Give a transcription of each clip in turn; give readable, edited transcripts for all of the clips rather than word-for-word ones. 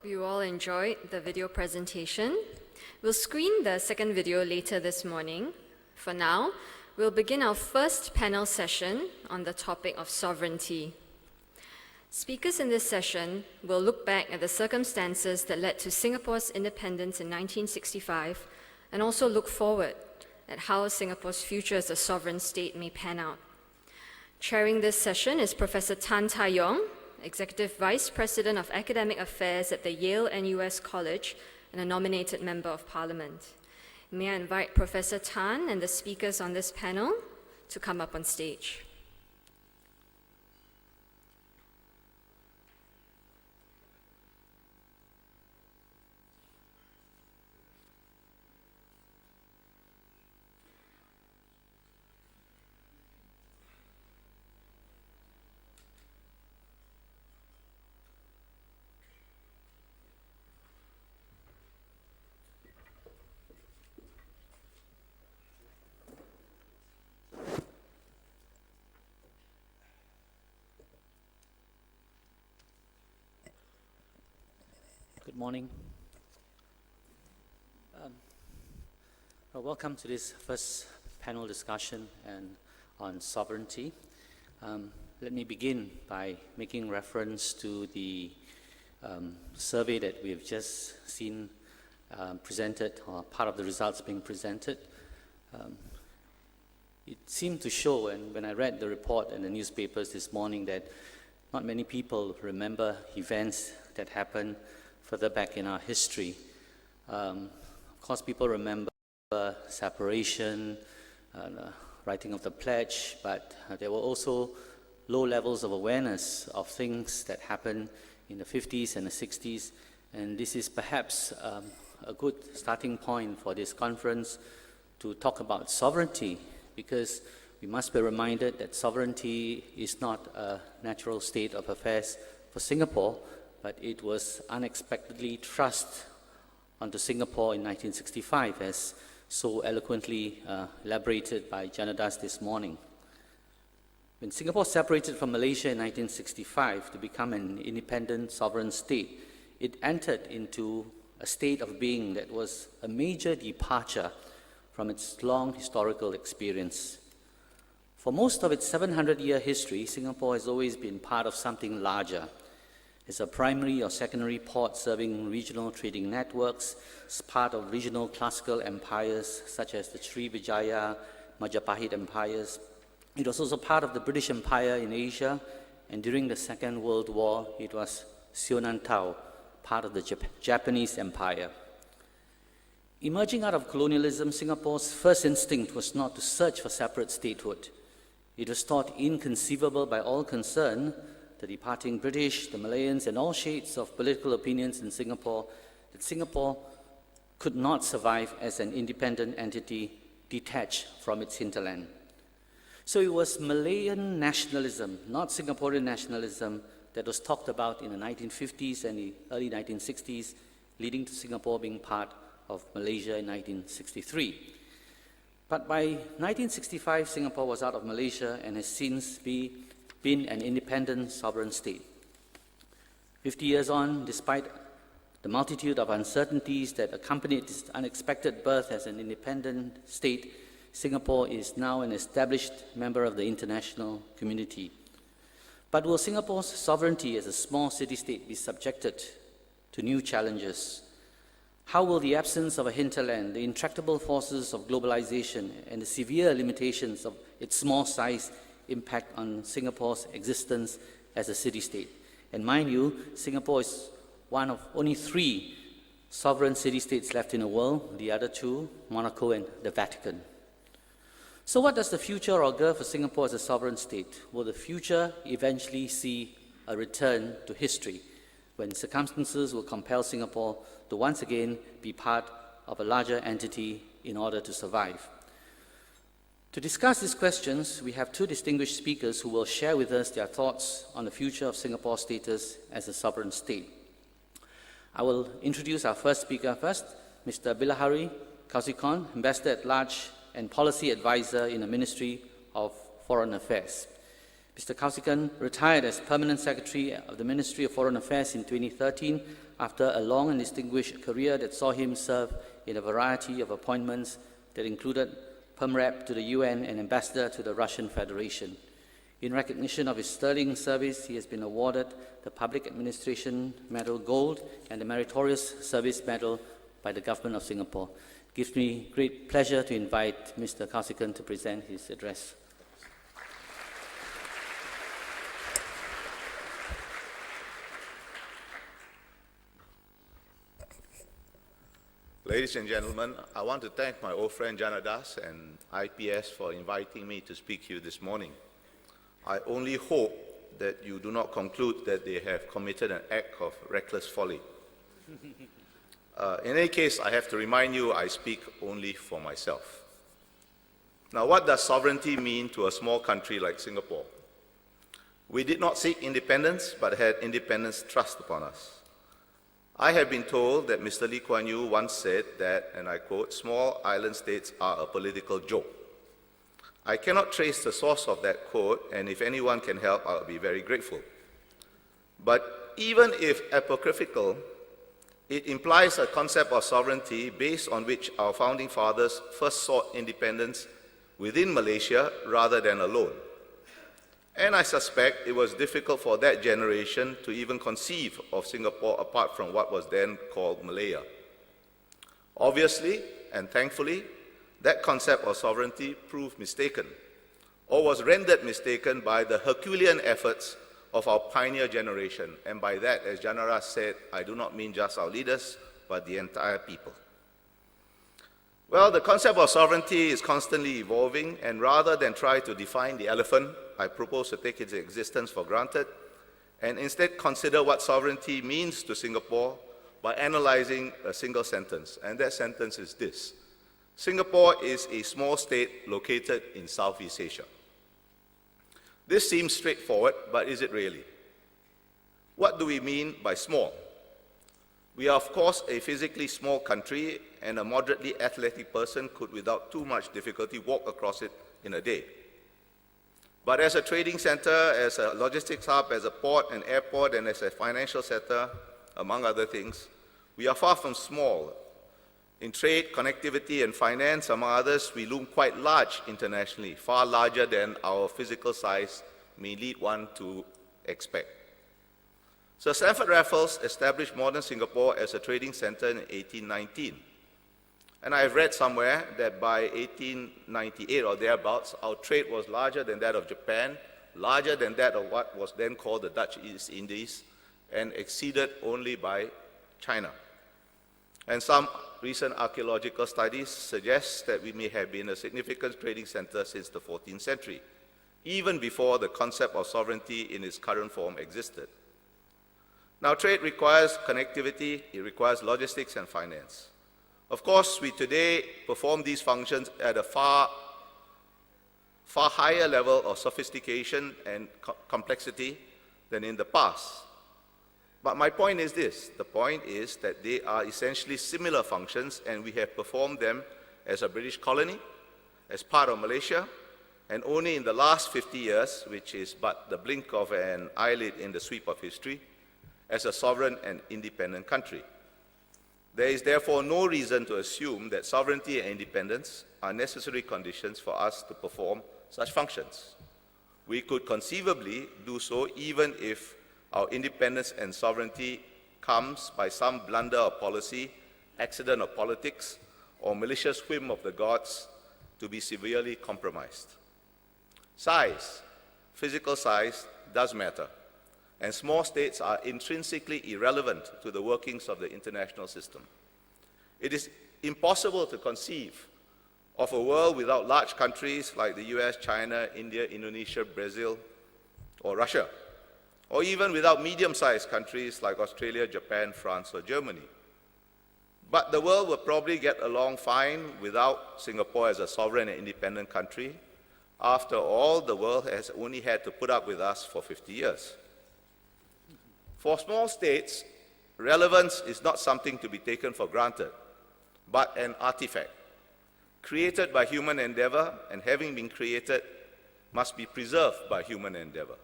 You all enjoyed the video presentation. We'll screen the second video later this morning. For now, we'll begin our first panel session on the topic of sovereignty. Speakers in this session will look back at the circumstances that led to Singapore's independence in 1965 and also look forward at how Singapore's future as a sovereign state may pan out. Chairing this session is Professor Tan Tai Yong, Executive Vice President of Academic Affairs at the Yale NUS College and a nominated Member of Parliament. May I invite Professor Tan and the speakers on this panel to come up on stage. Good morning. Welcome to this first panel discussion on sovereignty. Let me begin by making reference to the survey that we've just seen presented, or part of the results being presented. It seemed to show, and when I read the report in the newspapers this morning, that not many people remember events that happened further back in our history. Of course, people remember separation, writing of the pledge, but there were also low levels of awareness of things that happened in the 50s and the 60s, and this is perhaps a good starting point for this conference to talk about sovereignty, because we must be reminded that sovereignty is not a natural state of affairs for Singapore, but it was unexpectedly thrust onto Singapore in 1965, as so eloquently elaborated by Janadas this morning. When Singapore separated from Malaysia in 1965 to become an independent sovereign state, it entered into a state of being that was a major departure from its long historical experience. For most of its 700-year history, Singapore has always been part of something larger. It's a primary or secondary port serving regional trading networks. It's part of regional classical empires such as the Srivijaya, Majapahit empires. It was also part of the British Empire in Asia, and during the Second World War, it was Sionantao, part of the Japanese Empire. Emerging out of colonialism, Singapore's first instinct was not to search for separate statehood. It was thought inconceivable by all concerned, the departing British, the Malayans, and all shades of political opinions in Singapore, that Singapore could not survive as an independent entity detached from its hinterland. So it was Malayan nationalism, not Singaporean nationalism, that was talked about in the 1950s and the early 1960s, leading to Singapore being part of Malaysia in 1963. But by 1965, Singapore was out of Malaysia and has since been an independent sovereign state. 50 years on, despite the multitude of uncertainties that accompanied its unexpected birth as an independent state, Singapore is now an established member of the international community. But will Singapore's sovereignty as a small city-state be subjected to new challenges? How will the absence of a hinterland, the intractable forces of globalisation, and the severe limitations of its small size impact on Singapore's existence as a city-state? And mind you, Singapore is one of only 3 sovereign city-states left in the world, the other 2, Monaco and the Vatican. So what does the future augur for Singapore as a sovereign state? Will the future eventually see a return to history, when circumstances will compel Singapore to once again be part of a larger entity in order to survive? To discuss these questions, we have 2 distinguished speakers who will share with us their thoughts on the future of Singapore's status as a sovereign state. I will introduce our first speaker first, Mr. Bilahari Kausikon, Ambassador at Large and Policy Advisor in the Ministry of Foreign Affairs. Mr. Kausikan retired as Permanent Secretary of the Ministry of Foreign Affairs in 2013 after a long and distinguished career that saw him serve in a variety of appointments that included Perm-Rep to the UN and Ambassador to the Russian Federation. In recognition of his sterling service, he has been awarded the Public Administration Medal Gold and the Meritorious Service Medal by the Government of Singapore. It gives me great pleasure to invite Mr. Kausikan to present his address. Ladies and gentlemen, I want to thank my old friend Janadas and IPS for inviting me to speak to you this morning. I only hope that you do not conclude that they have committed an act of reckless folly. In any case, I have to remind you I speak only for myself. Now, what does sovereignty mean to a small country like Singapore? We did not seek independence, but had independence thrust upon us. I have been told that Mr. Lee Kuan Yew once said that, and I quote, "Small island states are a political joke." I cannot trace the source of that quote, and if anyone can help, I'll be very grateful. But even if apocryphal, it implies a concept of sovereignty based on which our founding fathers first sought independence within Malaysia rather than alone. And I suspect it was difficult for that generation to even conceive of Singapore apart from what was then called Malaya. Obviously, and thankfully, that concept of sovereignty proved mistaken, or was rendered mistaken by the Herculean efforts of our pioneer generation. And by that, as Janara said, I do not mean just our leaders, but the entire people. Well, the concept of sovereignty is constantly evolving, and rather than try to define the elephant, I propose to take its existence for granted and instead consider what sovereignty means to Singapore by analyzing a single sentence. And that sentence is this: Singapore is a small state located in Southeast Asia. This seems straightforward, but is it really? What do we mean by small? We are, of course, a physically small country, and a moderately athletic person could, without too much difficulty, walk across it in a day. But as a trading center, as a logistics hub, as a port and airport, and as a financial center, among other things, we are far from small. In trade, connectivity, and finance, among others, we loom quite large internationally, far larger than our physical size may lead one to expect. Sir Stamford Raffles established modern Singapore as a trading center in 1819. And I have read somewhere that by 1898 or thereabouts, our trade was larger than that of Japan, larger than that of what was then called the Dutch East Indies, and exceeded only by China. And some recent archaeological studies suggest that we may have been a significant trading center since the 14th century, even before the concept of sovereignty in its current form existed. Now, trade requires connectivity, it requires logistics and finance. Of course, we today perform these functions at a far higher level of sophistication and complexity than in the past. But my point is this: the point is that they are essentially similar functions, and we have performed them as a British colony, as part of Malaysia, and only in the last 50 years, which is but the blink of an eyelid in the sweep of history, as a sovereign and independent country. There is therefore no reason to assume that sovereignty and independence are necessary conditions for us to perform such functions. We could conceivably do so even if our independence and sovereignty comes by some blunder of policy, accident of politics, or malicious whim of the gods to be severely compromised. Size, physical size, does matter, and small states are intrinsically irrelevant to the workings of the international system. It is impossible to conceive of a world without large countries like the US, China, India, Indonesia, Brazil, or Russia, or even without medium-sized countries like Australia, Japan, France, or Germany. But the world will probably get along fine without Singapore as a sovereign and independent country. After all, the world has only had to put up with us for 50 years. For small states, relevance is not something to be taken for granted, but an artifact, created by human endeavor and having been created, must be preserved by human endeavor.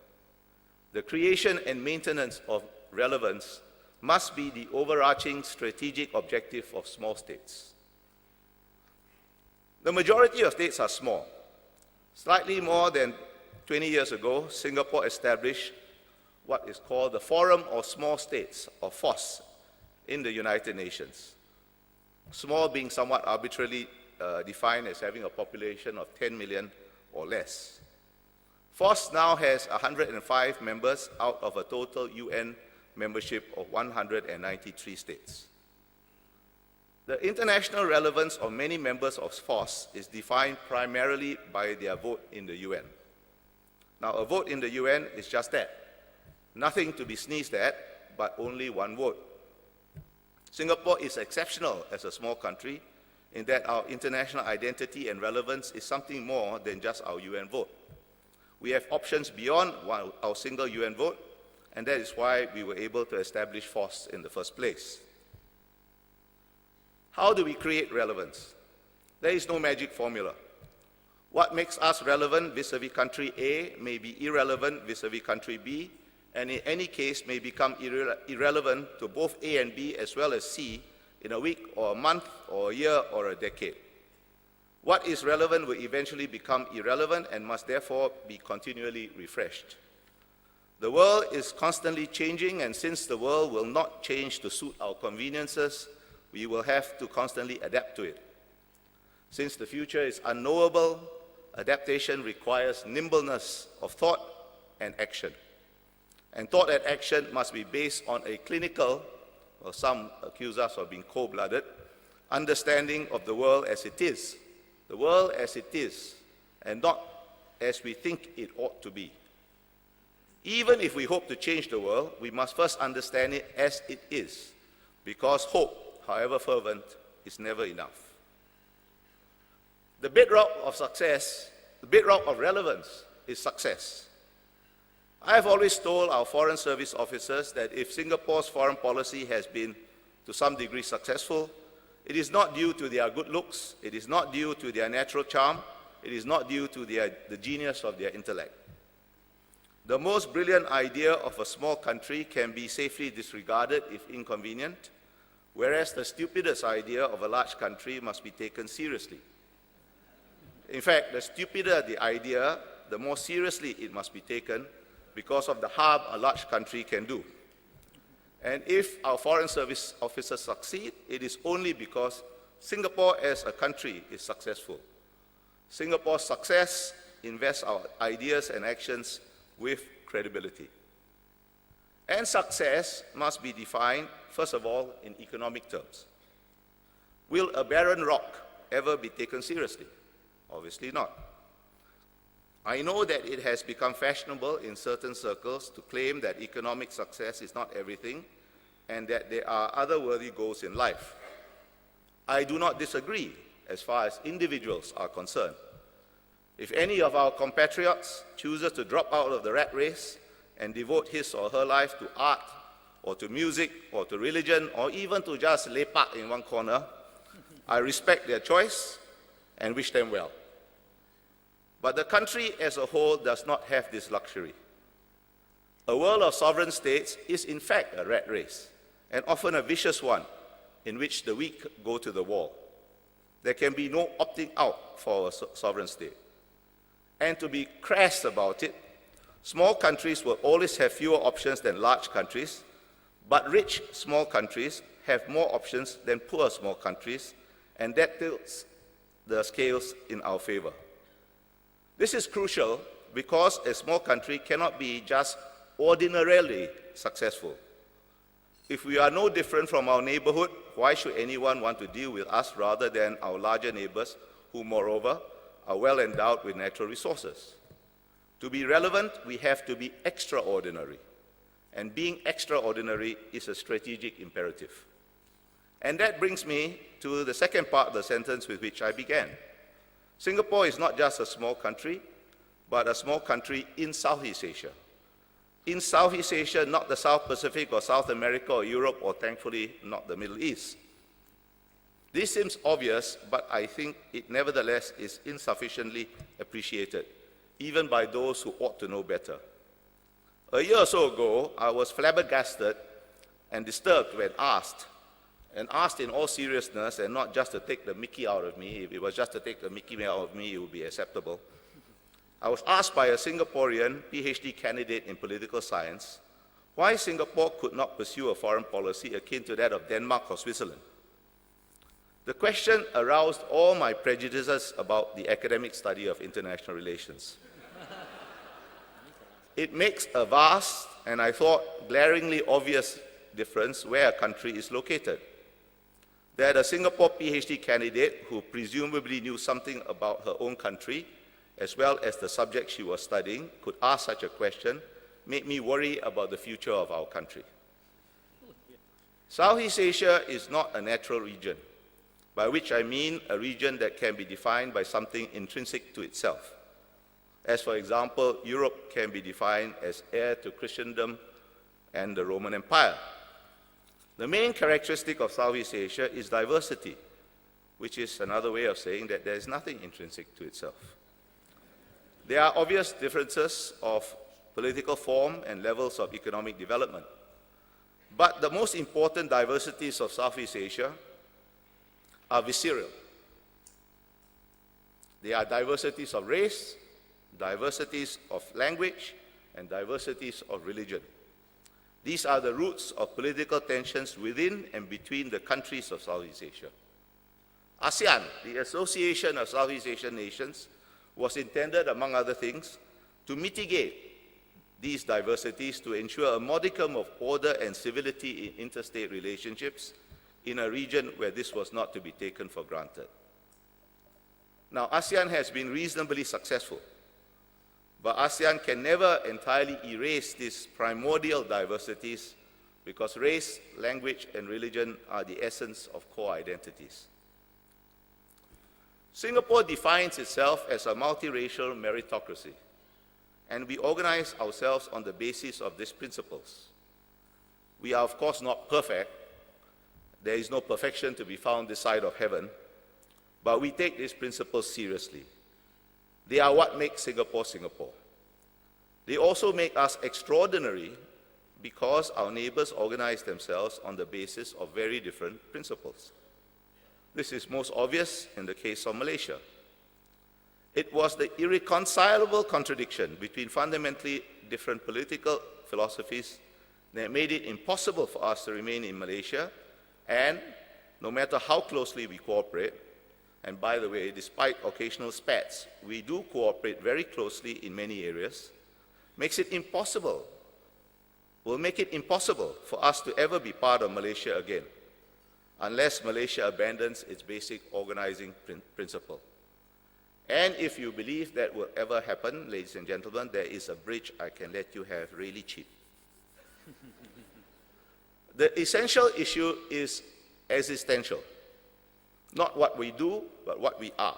The creation and maintenance of relevance must be the overarching strategic objective of small states. The majority of states are small. Slightly more than 20 years ago, Singapore established what is called the Forum of Small States, or FOSS, in the United Nations. Small being somewhat arbitrarily defined as having a population of 10 million or less. FOSS now has 105 members out of a total UN membership of 193 states. The international relevance of many members of FOSS is defined primarily by their vote in the UN. Now, a vote in the UN is just that. Nothing to be sneezed at, but only one vote. Singapore is exceptional as a small country in that our international identity and relevance is something more than just our UN vote. We have options beyond our single UN vote, and that is why we were able to establish FOSS in the first place. How do we create relevance? There is no magic formula. What makes us relevant vis-à-vis country A may be irrelevant vis-à-vis country B, and in any case may become irrelevant to both A and B as well as C in a week or a month or a year or a decade. What is relevant will eventually become irrelevant and must therefore be continually refreshed. The world is constantly changing, and since the world will not change to suit our conveniences, we will have to constantly adapt to it. Since the future is unknowable, adaptation requires nimbleness of thought and action. And thought and action must be based on a clinical, or some accuse us of being cold-blooded, understanding of the world as it is. The world as it is, and not as we think it ought to be. Even if we hope to change the world, we must first understand it as it is, because hope, however fervent, is never enough. The bedrock of success, the bedrock of relevance, is success. I have always told our Foreign Service officers that if Singapore's foreign policy has been to some degree successful, it is not due to their good looks, it is not due to their natural charm, it is not due to the genius of their intellect. The most brilliant idea of a small country can be safely disregarded if inconvenient, whereas the stupidest idea of a large country must be taken seriously. In fact, the stupider the idea, the more seriously it must be taken because of the harm a large country can do. And if our Foreign Service officers succeed, it is only because Singapore as a country is successful. Singapore's success invests our ideas and actions with credibility. And success must be defined, first of all, in economic terms. Will a barren rock ever be taken seriously? Obviously not. I know that it has become fashionable in certain circles to claim that economic success is not everything and that there are other worthy goals in life. I do not disagree as far as individuals are concerned. If any of our compatriots chooses to drop out of the rat race and devote his or her life to art or to music or to religion or even to just lepak in one corner, I respect their choice and wish them well. But the country as a whole does not have this luxury. A world of sovereign states is in fact a rat race, and often a vicious one, in which the weak go to the wall. There can be no opting out for a sovereign state. And to be crass about it, small countries will always have fewer options than large countries, but rich small countries have more options than poor small countries, and that tilts the scales in our favor. This is crucial because a small country cannot be just ordinarily successful. If we are no different from our neighborhood, why should anyone want to deal with us rather than our larger neighbors, who moreover are well endowed with natural resources? To be relevant, we have to be extraordinary. And being extraordinary is a strategic imperative. And that brings me to the second part of the sentence with which I began. Singapore is not just a small country, but a small country in Southeast Asia. In Southeast Asia, not the South Pacific or South America or Europe, or thankfully not the Middle East. This seems obvious, but I think it nevertheless is insufficiently appreciated. even by those who ought to know better. A year or so ago, I was flabbergasted and disturbed when asked in all seriousness, and not just to take the mickey out of me. If it was just to take the mickey out of me, it would be acceptable. I was asked by a Singaporean PhD candidate in political science why Singapore could not pursue a foreign policy akin to that of Denmark or Switzerland. The question aroused all my prejudices about the academic study of international relations. It makes a vast, and I thought glaringly obvious, difference where a country is located. That a Singapore PhD candidate who presumably knew something about her own country, as well as the subject she was studying, could ask such a question made me worry about the future of our country. Southeast Asia is not a natural region, by which I mean a region that can be defined by something intrinsic to itself. As for example, Europe can be defined as heir to Christendom and the Roman Empire. The main characteristic of Southeast Asia is diversity, which is another way of saying that there is nothing intrinsic to itself. There are obvious differences of political form and levels of economic development. But the most important diversities of Southeast Asia are visceral. They are diversities of race, diversities of language, and diversities of religion. These are the roots of political tensions within and between the countries of Southeast Asia. ASEAN, the Association of Southeast Asian Nations, was intended, among other things, to mitigate these diversities to ensure a modicum of order and civility in interstate relationships in a region where this was not to be taken for granted. Now, ASEAN has been reasonably successful, but ASEAN can never entirely erase these primordial diversities because race, language, and religion are the essence of core identities. Singapore defines itself as a multiracial meritocracy, and we organize ourselves on the basis of these principles. We are, of course, not perfect. There is no perfection to be found this side of heaven, but we take these principles seriously. They are what makes Singapore Singapore. They also make us extraordinary because our neighbors organize themselves on the basis of very different principles. This is most obvious in the case of Malaysia. It was the irreconcilable contradiction between fundamentally different political philosophies that made it impossible for us to remain in Malaysia, and no matter how closely we cooperate, and by the way, despite occasional spats, we do cooperate very closely in many areas, will make it impossible for us to ever be part of Malaysia again, unless Malaysia abandons its basic organizing principle. And if you believe that will ever happen, ladies and gentlemen, there is a bridge I can let you have really cheap. The essential issue is existential. Not what we do, but what we are.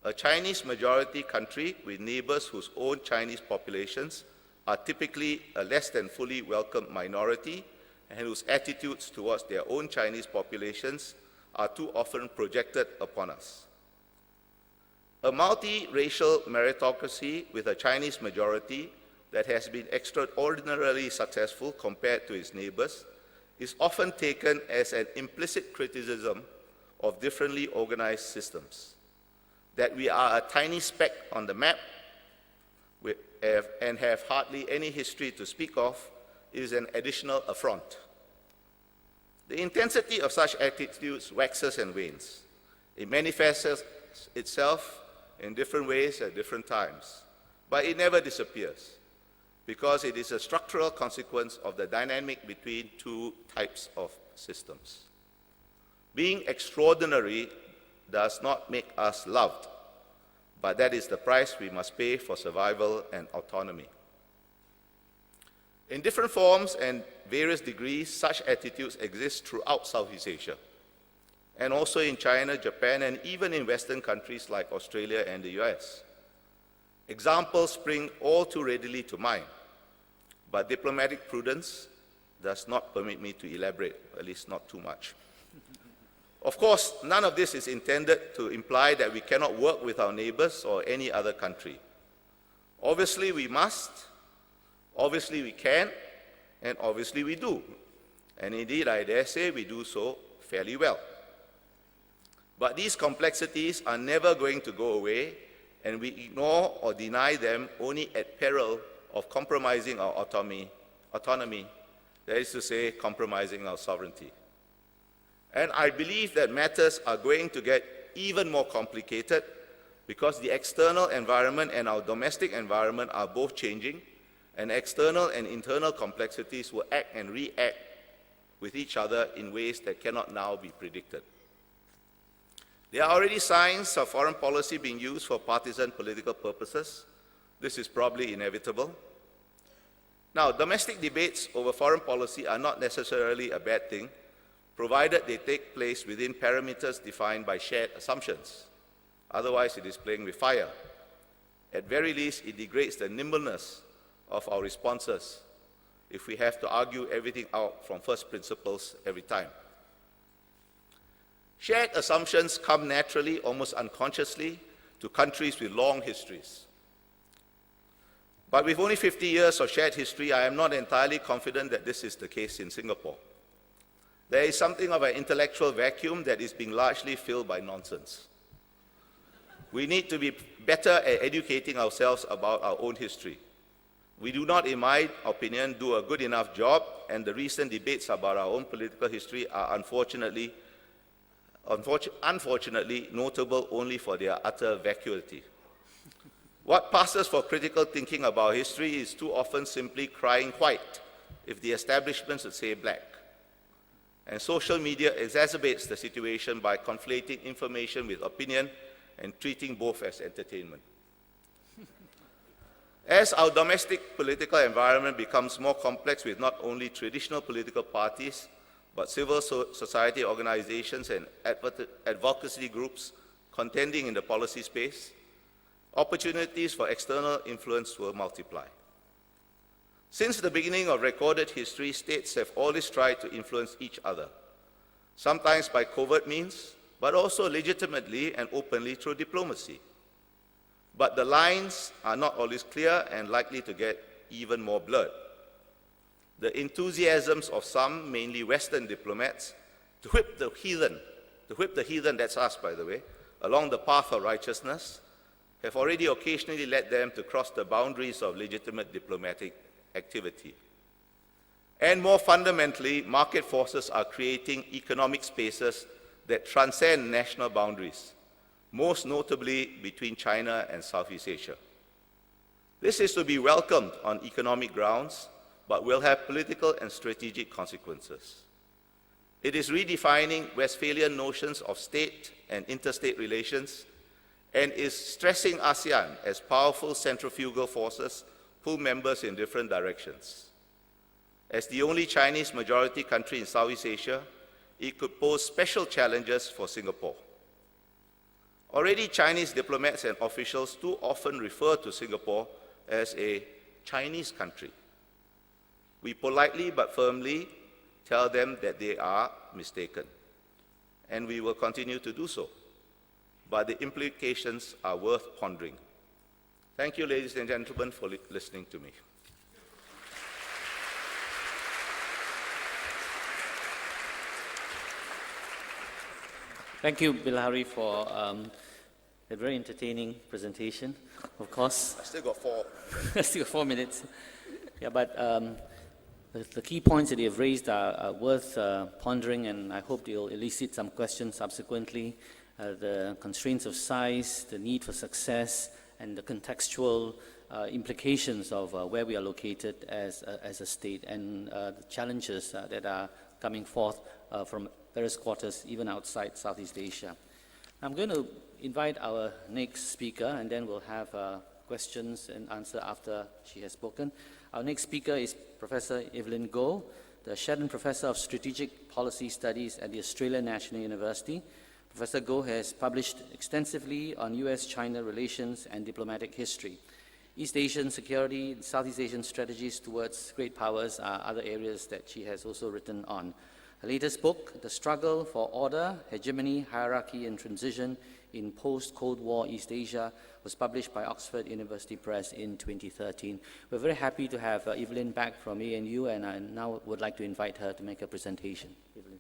A Chinese majority country with neighbors whose own Chinese populations are typically a less than fully welcome minority and whose attitudes towards their own Chinese populations are too often projected upon us. A multiracial meritocracy with a Chinese majority that has been extraordinarily successful compared to its neighbors is often taken as an implicit criticism of differently organized systems. That we are a tiny speck on the map and have hardly any history to speak of is an additional affront. The intensity of such attitudes waxes and wanes. It manifests itself in different ways at different times, but it never disappears because it is a structural consequence of the dynamic between two types of systems. Being extraordinary does not make us loved, but that is the price we must pay for survival and autonomy. In different forms and various degrees, such attitudes exist throughout Southeast Asia, and also in China, Japan, and even in Western countries like Australia and the US. Examples spring all too readily to mind, but diplomatic prudence does not permit me to elaborate, at least not too much. Of course, none of this is intended to imply that we cannot work with our neighbors or any other country. Obviously we must, obviously we can, and obviously we do. And indeed, I dare say we do so fairly well. But these complexities are never going to go away, and we ignore or deny them only at peril of compromising our autonomy, that is to say, compromising our sovereignty. And I believe that matters are going to get even more complicated because the external environment and our domestic environment are both changing, and external and internal complexities will act and react with each other in ways that cannot now be predicted. There are already signs of foreign policy being used for partisan political purposes. This is probably inevitable. Now, domestic debates over foreign policy are not necessarily a bad thing, provided they take place within parameters defined by shared assumptions. Otherwise, it is playing with fire. At very least, it degrades the nimbleness of our responses if we have to argue everything out from first principles every time. Shared assumptions come naturally, almost unconsciously, to countries with long histories. But with only 50 years of shared history, I am not entirely confident that this is the case in Singapore. There is something of an intellectual vacuum that is being largely filled by nonsense. We need to be better at educating ourselves about our own history. We do not, in my opinion, do a good enough job, and the recent debates about our own political history are unfortunately notable only for their utter vacuity. What passes for critical thinking about history is too often simply crying white if the establishment should say black. And social media exacerbates the situation by conflating information with opinion and treating both as entertainment. As our domestic political environment becomes more complex with not only traditional political parties, but civil society organizations and advocacy groups contending in the policy space, opportunities for external influence will multiply. Since the beginning of recorded history, states have always tried to influence each other, sometimes by covert means, but also legitimately and openly through diplomacy. But the lines are not always clear and likely to get even more blurred. The enthusiasms of some, mainly Western diplomats, to whip the heathen, that's us by the way, along the path of righteousness, have already occasionally led them to cross the boundaries of legitimate diplomatic activity. And more fundamentally, market forces are creating economic spaces that transcend national boundaries, most notably between China and Southeast Asia. This is to be welcomed on economic grounds, but will have political and strategic consequences. It is redefining Westphalian notions of state and interstate relations and is stressing ASEAN as powerful centrifugal forces pull members in different directions. As the only Chinese majority country in Southeast Asia, it could pose special challenges for Singapore. Already, Chinese diplomats and officials too often refer to Singapore as a Chinese country. We politely but firmly tell them that they are mistaken, and we will continue to do so. But the implications are worth pondering. Thank you, ladies and gentlemen, for listening to me. Thank you, Bilahari, for a very entertaining presentation. Of course, I still got 4. still got 4 minutes. Yeah, but the key points that you have raised are worth pondering, and I hope they'll elicit some questions subsequently. The constraints of size, the need for success, and the contextual implications of where we are located as a state, and the challenges that are coming forth from various quarters, even outside Southeast Asia. I'm going to invite our next speaker, and then we'll have questions and answer after she has spoken. Our next speaker is Professor Evelyn Goh, the Shedden Professor of Strategic Policy Studies at the Australian National University. Professor Goh has published extensively on US-China relations and diplomatic history. East Asian security, Southeast Asian strategies towards great powers are other areas that she has also written on. Her latest book, The Struggle for Order, Hegemony, Hierarchy and Transition in Post-Cold War East Asia was published by Oxford University Press in 2013. We're very happy to have Evelyn back from ANU, and I now would like to invite her to make a presentation. Evelyn.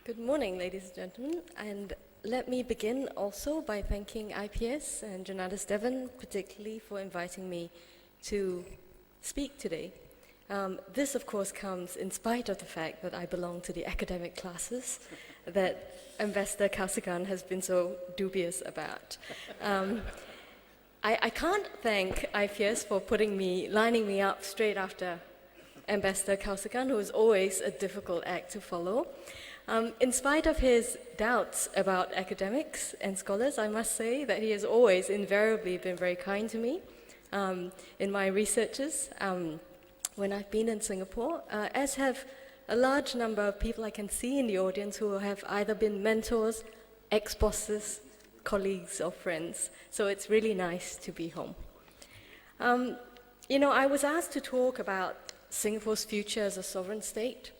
Good morning, ladies and gentlemen, and let me begin also by thanking IPS and Jonatas Devon particularly for inviting me to speak today. This, of course, comes in spite of the fact that I belong to the academic classes that Ambassador Kausikan has been so dubious about. I can't thank IPS for lining me up straight after Ambassador Kausikan, who is always a difficult act to follow. In spite of his doubts about academics and scholars, I must say that he has always invariably been very kind to me in my researches when I've been in Singapore, as have a large number of people I can see in the audience who have either been mentors, ex-bosses, colleagues, or friends. So it's really nice to be home. I was asked to talk about Singapore's future as a sovereign state,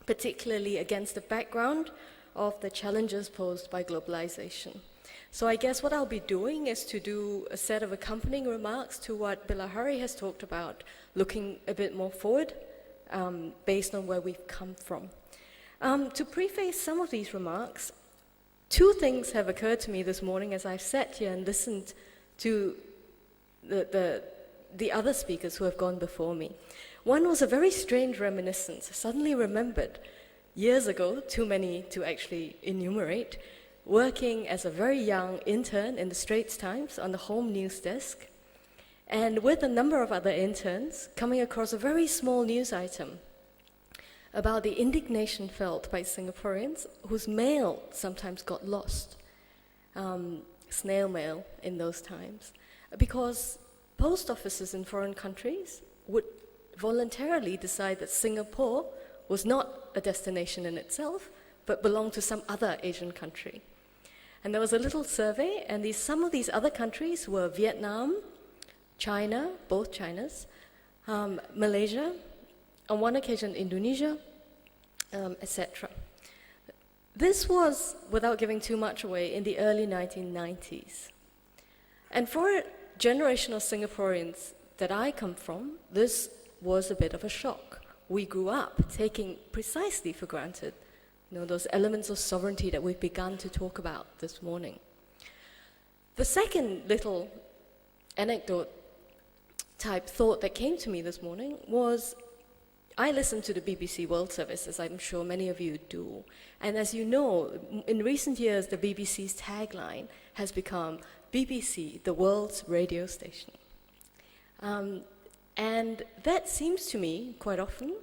particularly against the background of the challenges posed by globalization. So I guess what I'll be doing is to do a set of accompanying remarks to what Bilahari has talked about, looking a bit more forward based on where we've come from. To preface some of these remarks, two things have occurred to me this morning as I've sat here and listened to the other speakers who have gone before me. One was a very strange reminiscence. I suddenly remembered years ago, too many to actually enumerate, working as a very young intern in the Straits Times on the home news desk, and with a number of other interns coming across a very small news item about the indignation felt by Singaporeans whose mail sometimes got lost, snail mail in those times, because post offices in foreign countries would voluntarily decide that Singapore was not a destination in itself, but belonged to some other Asian country. And there was a little survey, and some of these other countries were Vietnam, China, both Chinas, Malaysia, on one occasion Indonesia, etc. This was, without giving too much away, in the early 1990s. And for a generation of Singaporeans that I come from, this was a bit of a shock. We grew up taking precisely for granted, those elements of sovereignty that we've begun to talk about this morning. The second little anecdote type thought that came to me this morning was, I listen to the BBC World Service, as I'm sure many of you do. And as you know, in recent years, the BBC's tagline has become BBC, the world's radio station. And that seems to me, quite often,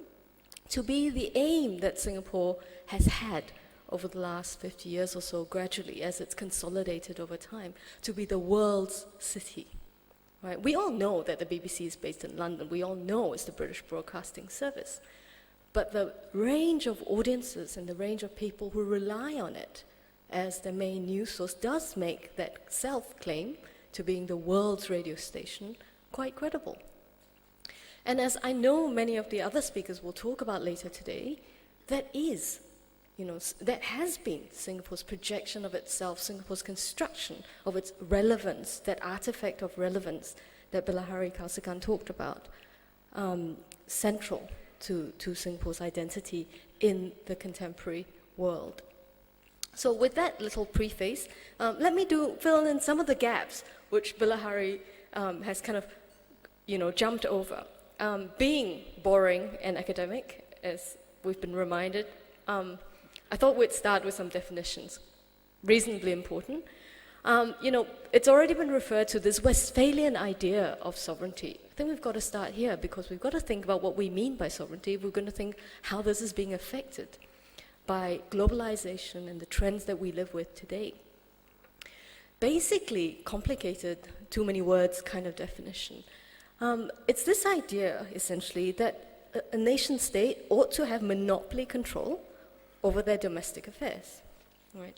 to be the aim that Singapore has had over the last 50 years or so, gradually, as it's consolidated over time, to be the world's city. Right? We all know that the BBC is based in London. We all know it's the British Broadcasting Service. But the range of audiences and the range of people who rely on it as the main news source does make that self-claim to being the world's radio station quite credible. And as I know many of the other speakers will talk about later today, that is, that has been Singapore's projection of itself, Singapore's construction of its relevance, that artifact of relevance that Bilahari Kausikan talked about, central to Singapore's identity in the contemporary world. So with that little preface, let me fill in some of the gaps which Bilahari has kind of, jumped over. Being boring and academic, as we've been reminded, I thought we'd start with some definitions, reasonably important. It's already been referred to, this Westphalian idea of sovereignty. I think we've got to start here because we've got to think about what we mean by sovereignty. We're going to think how this is being affected by globalization and the trends that we live with today. Basically, complicated, too many words kind of definition. It's this idea, essentially, that a nation state ought to have monopoly control over their domestic affairs, right?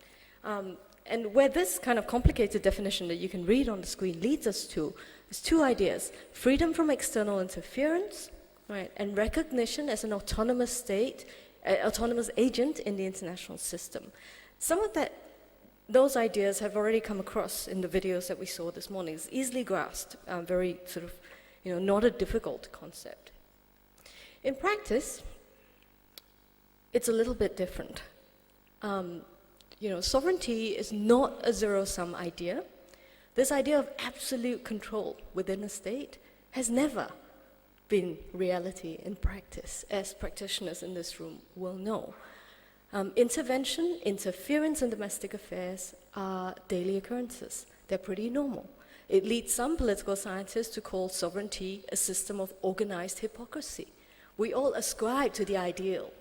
And where this kind of complicated definition that you can read on the screen leads us to is two ideas: freedom from external interference, right, and recognition as an autonomous state, autonomous agent in the international system. Some of those ideas have already come across in the videos that we saw this morning. It's easily grasped, very sort of, not a difficult concept. In practice, it's a little bit different. Sovereignty is not a zero-sum idea. This idea of absolute control within a state has never been reality in practice, as practitioners in this room will know. Intervention, interference in domestic affairs are daily occurrences. They're pretty normal. It leads some political scientists to call sovereignty a system of organized hypocrisy. We all ascribe to the ideal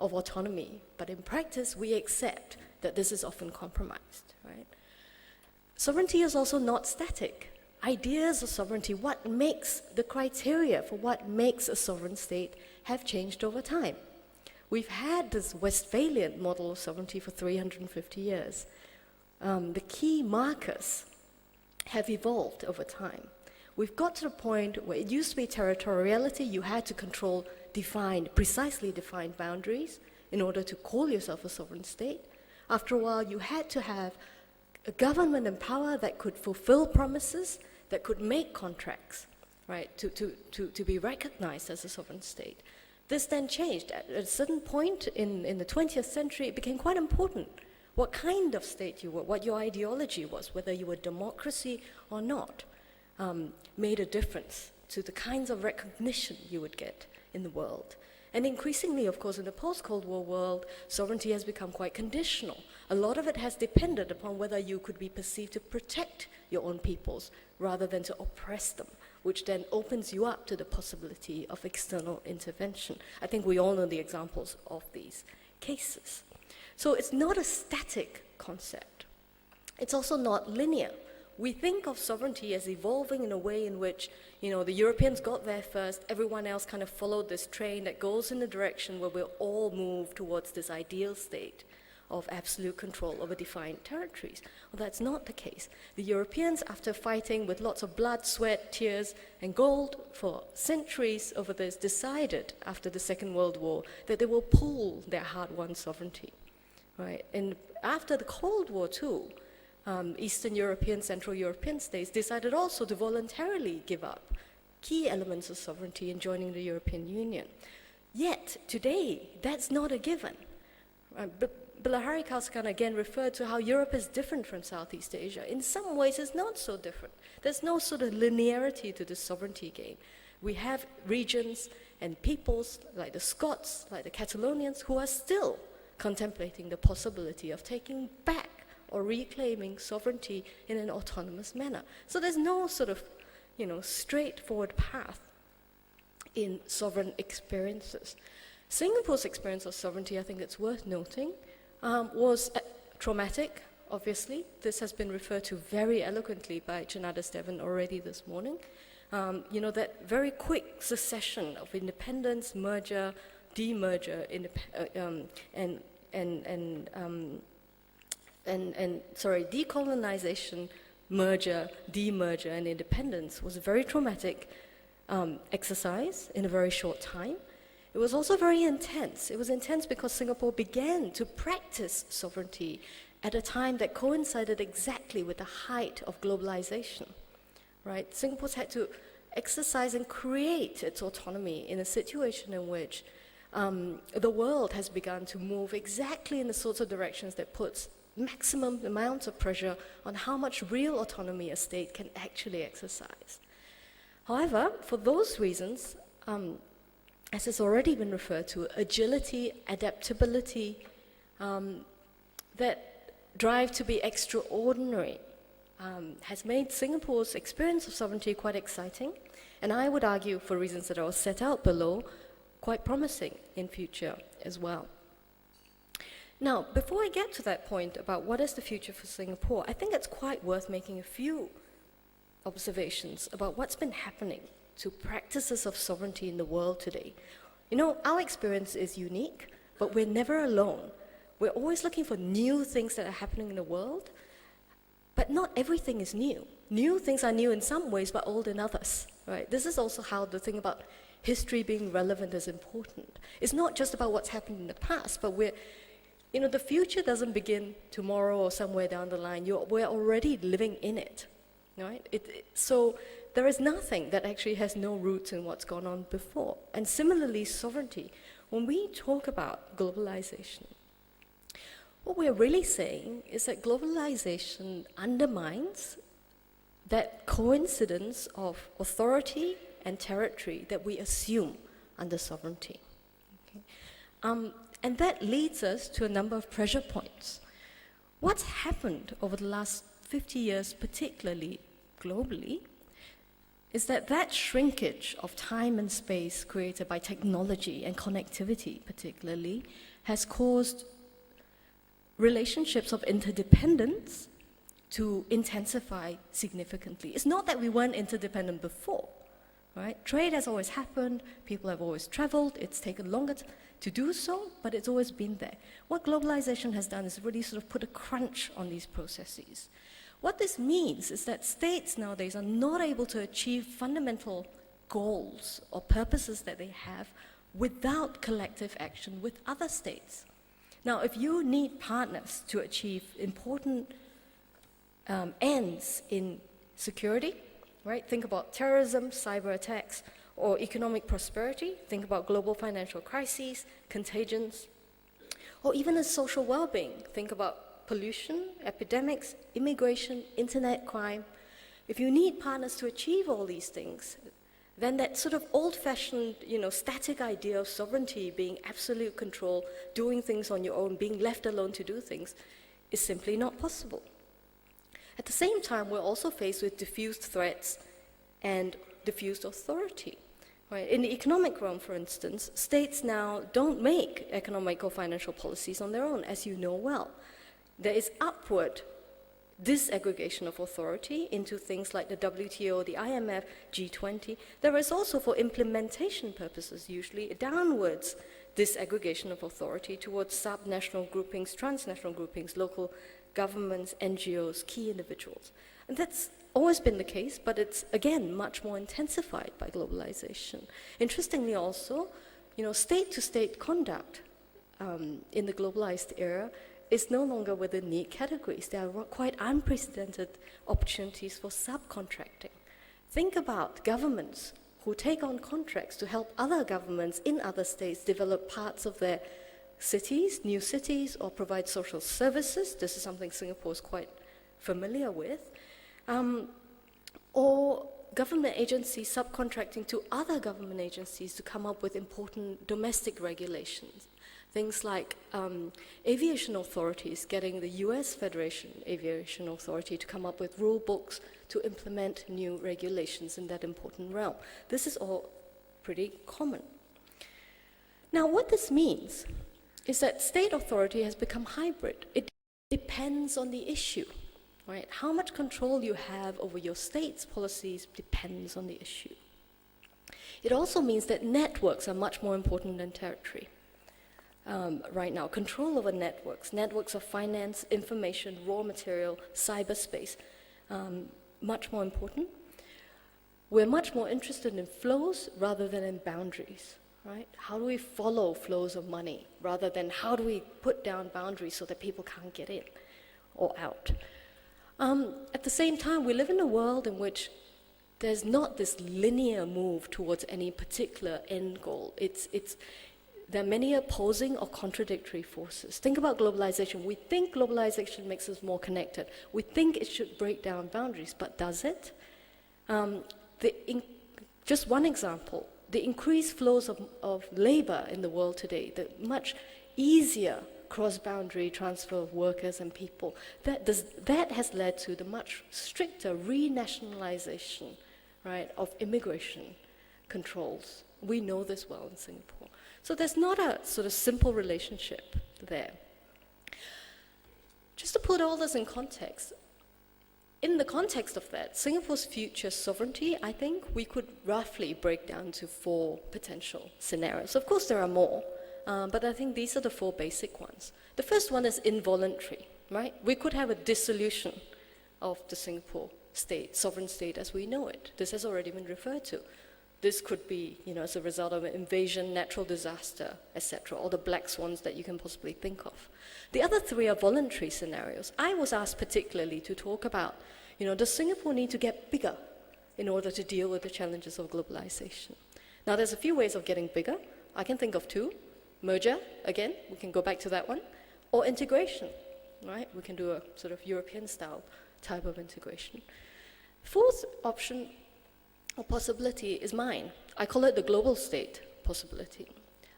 of autonomy, but in practice we accept that this is often compromised, right? Sovereignty is also not static. Ideas of sovereignty, what makes the criteria for what makes a sovereign state, have changed over time. We've had this Westphalian model of sovereignty for 350 years. The key markers have evolved over time. We've got to the point where it used to be territoriality. You had to control precisely defined boundaries in order to call yourself a sovereign state. After a while, you had to have a government in power that could fulfill promises, that could make contracts, right, to be recognized as a sovereign state. This then changed. At a certain point in the 20th century, it became quite important what kind of state you were, what your ideology was, whether you were democracy or not, made a difference to the kinds of recognition you would get in the world. And increasingly, of course, in the post-Cold War world, sovereignty has become quite conditional. A lot of it has depended upon whether you could be perceived to protect your own peoples rather than to oppress them, which then opens you up to the possibility of external intervention. I think we all know the examples of these cases. So it's not a static concept. It's also not linear. We think of sovereignty as evolving in a way in which, the Europeans got there first, everyone else kind of followed this train that goes in the direction where we'll all move towards this ideal state of absolute control over defined territories. Well, that's not the case. The Europeans, after fighting with lots of blood, sweat, tears, and gold for centuries over this, decided after the Second World War that they will pool their hard-won sovereignty, right? And after the Cold War too, Eastern European, Central European states decided also to voluntarily give up key elements of sovereignty in joining the European Union. Yet, today, that's not a given. Bilahari Kausikan again referred to how Europe is different from Southeast Asia. In some ways, it's not so different. There's no sort of linearity to the sovereignty game. We have regions and peoples like the Scots, like the Catalonians, who are still contemplating the possibility of taking back or reclaiming sovereignty in an autonomous manner. So there's no sort of, straightforward path in sovereign experiences. Singapore's experience of sovereignty, I think it's worth noting, was traumatic, obviously. This has been referred to very eloquently by Janada Steven already this morning. That very quick succession of independence, merger, demerger, decolonization, merger, demerger, and independence was a very traumatic exercise in a very short time. It was also very intense. It was intense because Singapore began to practice sovereignty at a time that coincided exactly with the height of globalization, right? Singapore's had to exercise and create its autonomy in a situation in which the world has begun to move exactly in the sorts of directions that puts maximum amounts of pressure on how much real autonomy a state can actually exercise. However, for those reasons, as has already been referred to, agility, adaptability, that drive to be extraordinary has made Singapore's experience of sovereignty quite exciting, and I would argue, for reasons that are set out below, quite promising in future as well. Now, before I get to that point about what is the future for Singapore, I think it's quite worth making a few observations about what's been happening to practices of sovereignty in the world today. Our experience is unique, but we're never alone. We're always looking for new things that are happening in the world, but not everything is new. New things are new in some ways, but old in others, right? This is also how the thing about history being relevant is important. It's not just about what's happened in the past, but the future doesn't begin tomorrow or somewhere down the line. We're already living in it, right? So there is nothing that actually has no roots in what's gone on before. And similarly, sovereignty. When we talk about globalization, what we're really saying is that globalization undermines that coincidence of authority and territory that we assume under sovereignty. Okay? And that leads us to a number of pressure points. What's happened over the last 50 years, particularly globally, is that shrinkage of time and space created by technology and connectivity particularly has caused relationships of interdependence to intensify significantly. It's not that we weren't interdependent before, right? Trade has always happened, people have always traveled, it's taken longer to do so, but it's always been there. What globalization has done is really sort of put a crunch on these processes. What this means is that states nowadays are not able to achieve fundamental goals or purposes that they have without collective action with other states. Now, if you need partners to achieve important ends in security, right? Think about terrorism, cyber attacks, or economic prosperity. Think about global financial crises, contagions, or even as social well-being. Think about pollution, epidemics, immigration, internet crime. If you need partners to achieve all these things, then that sort of old-fashioned, static idea of sovereignty, being absolute control, doing things on your own, being left alone to do things, is simply not possible. At the same time, we're also faced with diffused threats and diffused authority. Right? In the economic realm, for instance, states now don't make economic or financial policies on their own, as you know well. There is upward disaggregation of authority into things like the WTO, the IMF, G20. There is also, for implementation purposes usually, downwards disaggregation of authority towards subnational groupings, transnational groupings, local governments, NGOs, key individuals. And that's always been the case, but it's, again, much more intensified by globalization. Interestingly also, state-to-state conduct in the globalized era is no longer within neat categories. There are quite unprecedented opportunities for subcontracting. Think about governments who take on contracts to help other governments in other states develop parts of their cities, new cities, or provide social services. This is something Singapore is quite familiar with. Or government agencies subcontracting to other government agencies to come up with important domestic regulations. Things like aviation authorities getting the US Federation Aviation Authority to come up with rule books to implement new regulations in that important realm. This is all pretty common. Now, what this means is that state authority has become hybrid. It depends on the issue, right? How much control you have over your state's policies depends on the issue. It also means that networks are much more important than territory. Right now, control over networks of finance, information, raw material, cyberspace, much more important. We're much more interested in flows rather than in boundaries, right? How do we follow flows of money rather than how do we put down boundaries so that people can't get in or out? At the same time, we live in a world in which there's not this linear move towards any particular end goal. There are many opposing or contradictory forces. Think about globalization. We think globalization makes us more connected. We think it should break down boundaries, but does it? Just one example, the increased flows of labor in the world today, the much easier cross-boundary transfer of workers and people, that has led to the much stricter renationalization, right, of immigration controls. We know this well in Singapore. So there's not a sort of simple relationship there. Just to put all this in context, in the context of that, Singapore's future sovereignty, I think we could roughly break down to 4 potential scenarios. Of course, there are more, but I think these are the four basic ones. The first one is involuntary, right? We could have a dissolution of the Singapore state, sovereign state as we know it. This has already been referred to. This could be, as a result of an invasion, natural disaster, etc., all the black swans that you can possibly think of. The other three are voluntary scenarios. I was asked particularly to talk about, does Singapore need to get bigger in order to deal with the challenges of globalization? Now, there's a few ways of getting bigger. I can think of two. Merger, again, we can go back to that one, or integration, right? We can do a sort of European-style type of integration. Fourth option or possibility is mine. I call it the global state possibility.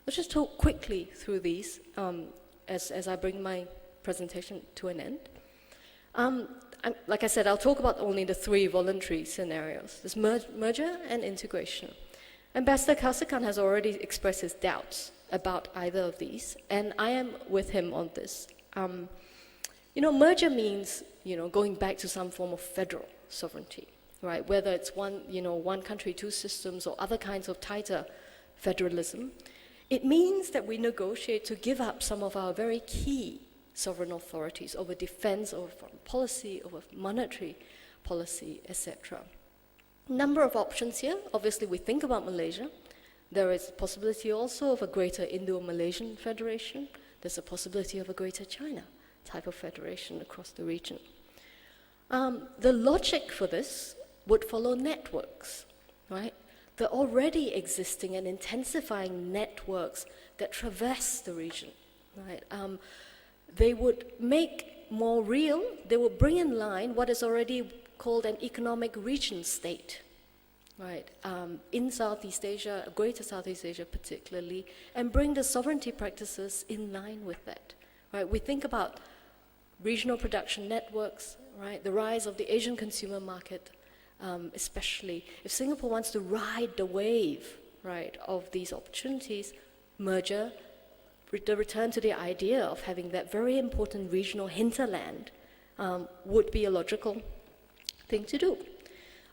Let's just talk quickly through these as I bring my presentation to an end. Like I said, I'll talk about only the three voluntary scenarios. There's merger and integration. Ambassador Kausikan has already expressed his doubts about either of these, and I am with him on this. Merger means, going back to some form of federal sovereignty, right? Whether it's one country, two systems, or other kinds of tighter federalism. It means that we negotiate to give up some of our very key sovereign authorities over defense, over foreign policy, over monetary policy, etc. Number of options here. Obviously, we think about Malaysia. There is a possibility also of a greater Indo-Malaysian federation. There's a possibility of a greater China type of federation across the region. The logic for this would follow networks, right? The already existing and intensifying networks that traverse the region, right? They would make more real, they would bring in line what is already called an economic region state, right? In Southeast Asia, Greater Southeast Asia particularly, and bring the sovereignty practices in line with that, right? We think about regional production networks, right? The rise of the Asian consumer market, especially. If Singapore wants to ride the wave, right, of these opportunities, merger, the return to the idea of having that very important regional hinterland would be a logical thing to do.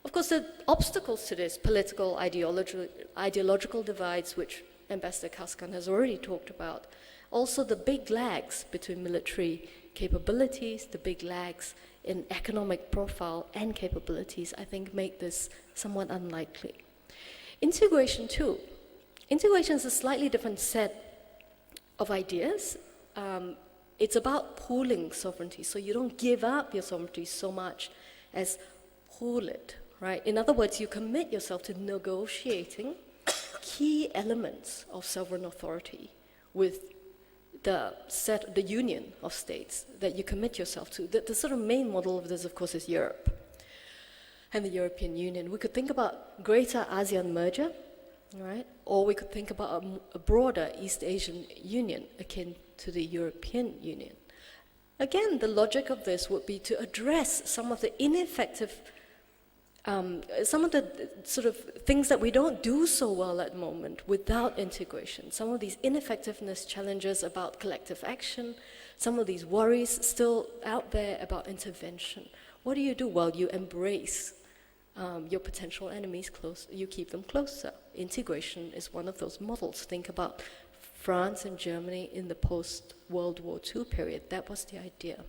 Of course, the obstacles to this, political, ideological divides, which Ambassador Kausikan has already talked about, also the big lags between military capabilities, the big lags in economic profile and capabilities, I think make this somewhat unlikely. Integration too. Integration is a slightly different set of ideas. It's about pooling sovereignty, so you don't give up your sovereignty so much as pool it, right? In other words, you commit yourself to negotiating key elements of sovereign authority with the union of states that you commit yourself to. The sort of main model of this, of course, is Europe and the European Union. We could think about greater ASEAN merger, right? Or we could think about a broader East Asian Union akin to the European Union. Again, the logic of this would be to address some of the ineffective, some of the sort of things that we don't do so well at the moment without integration. Some of these ineffectiveness challenges about collective action, some of these worries still out there about intervention. What do you do? Well, you embrace your potential enemies close, you keep them closer. Integration is one of those models. Think about France and Germany in the post-World War II period. That was the idea.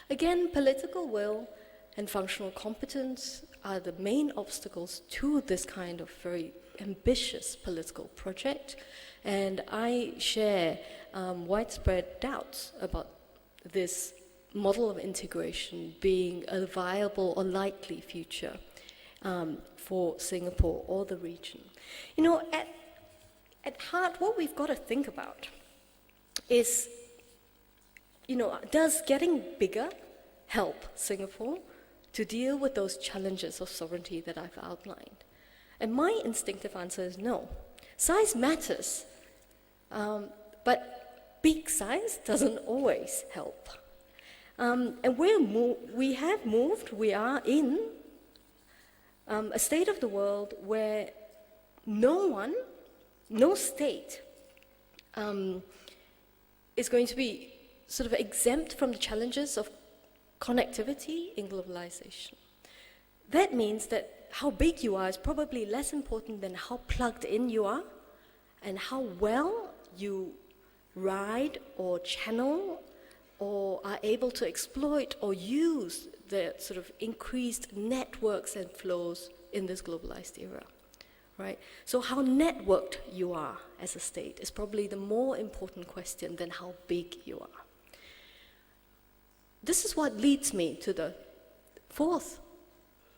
Again, political will and functional competence are the main obstacles to this kind of very ambitious political project, and I share widespread doubts about this model of integration being a viable or likely future for Singapore or the region. At heart, what we've got to think about is, does getting bigger help Singapore to deal with those challenges of sovereignty that I've outlined? And my instinctive answer is no. Size matters, but big size doesn't always help. And we have moved, we are in a state of the world where no state is going to be sort of exempt from the challenges of connectivity in globalization. That means that how big you are is probably less important than how plugged in you are and how well you ride or channel or are able to exploit or use the sort of increased networks and flows in this globalized era, right? So how networked you are as a state is probably the more important question than how big you are. This is what leads me to the fourth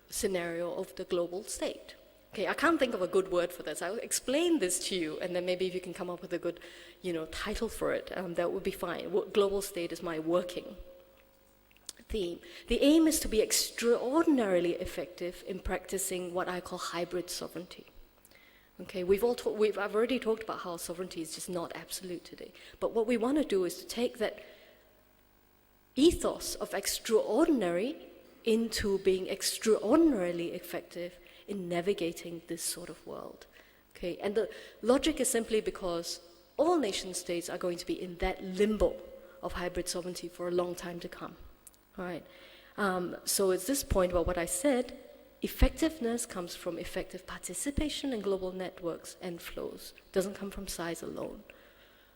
scenario of the global state. Okay, I can't think of a good word for this. I'll explain this to you, and then maybe if you can come up with a good, title for it, that would be fine. Global state is my working theme. The aim is to be extraordinarily effective in practicing what I call hybrid sovereignty. Okay, I've already talked about how sovereignty is just not absolute today. But what we want to do is to take that ethos of extraordinary into being extraordinarily effective in navigating this sort of world. Okay, and the logic is simply because all nation states are going to be in that limbo of hybrid sovereignty for a long time to come. All right. So it's this point where what I said, effectiveness comes from effective participation in global networks and flows. It doesn't come from size alone,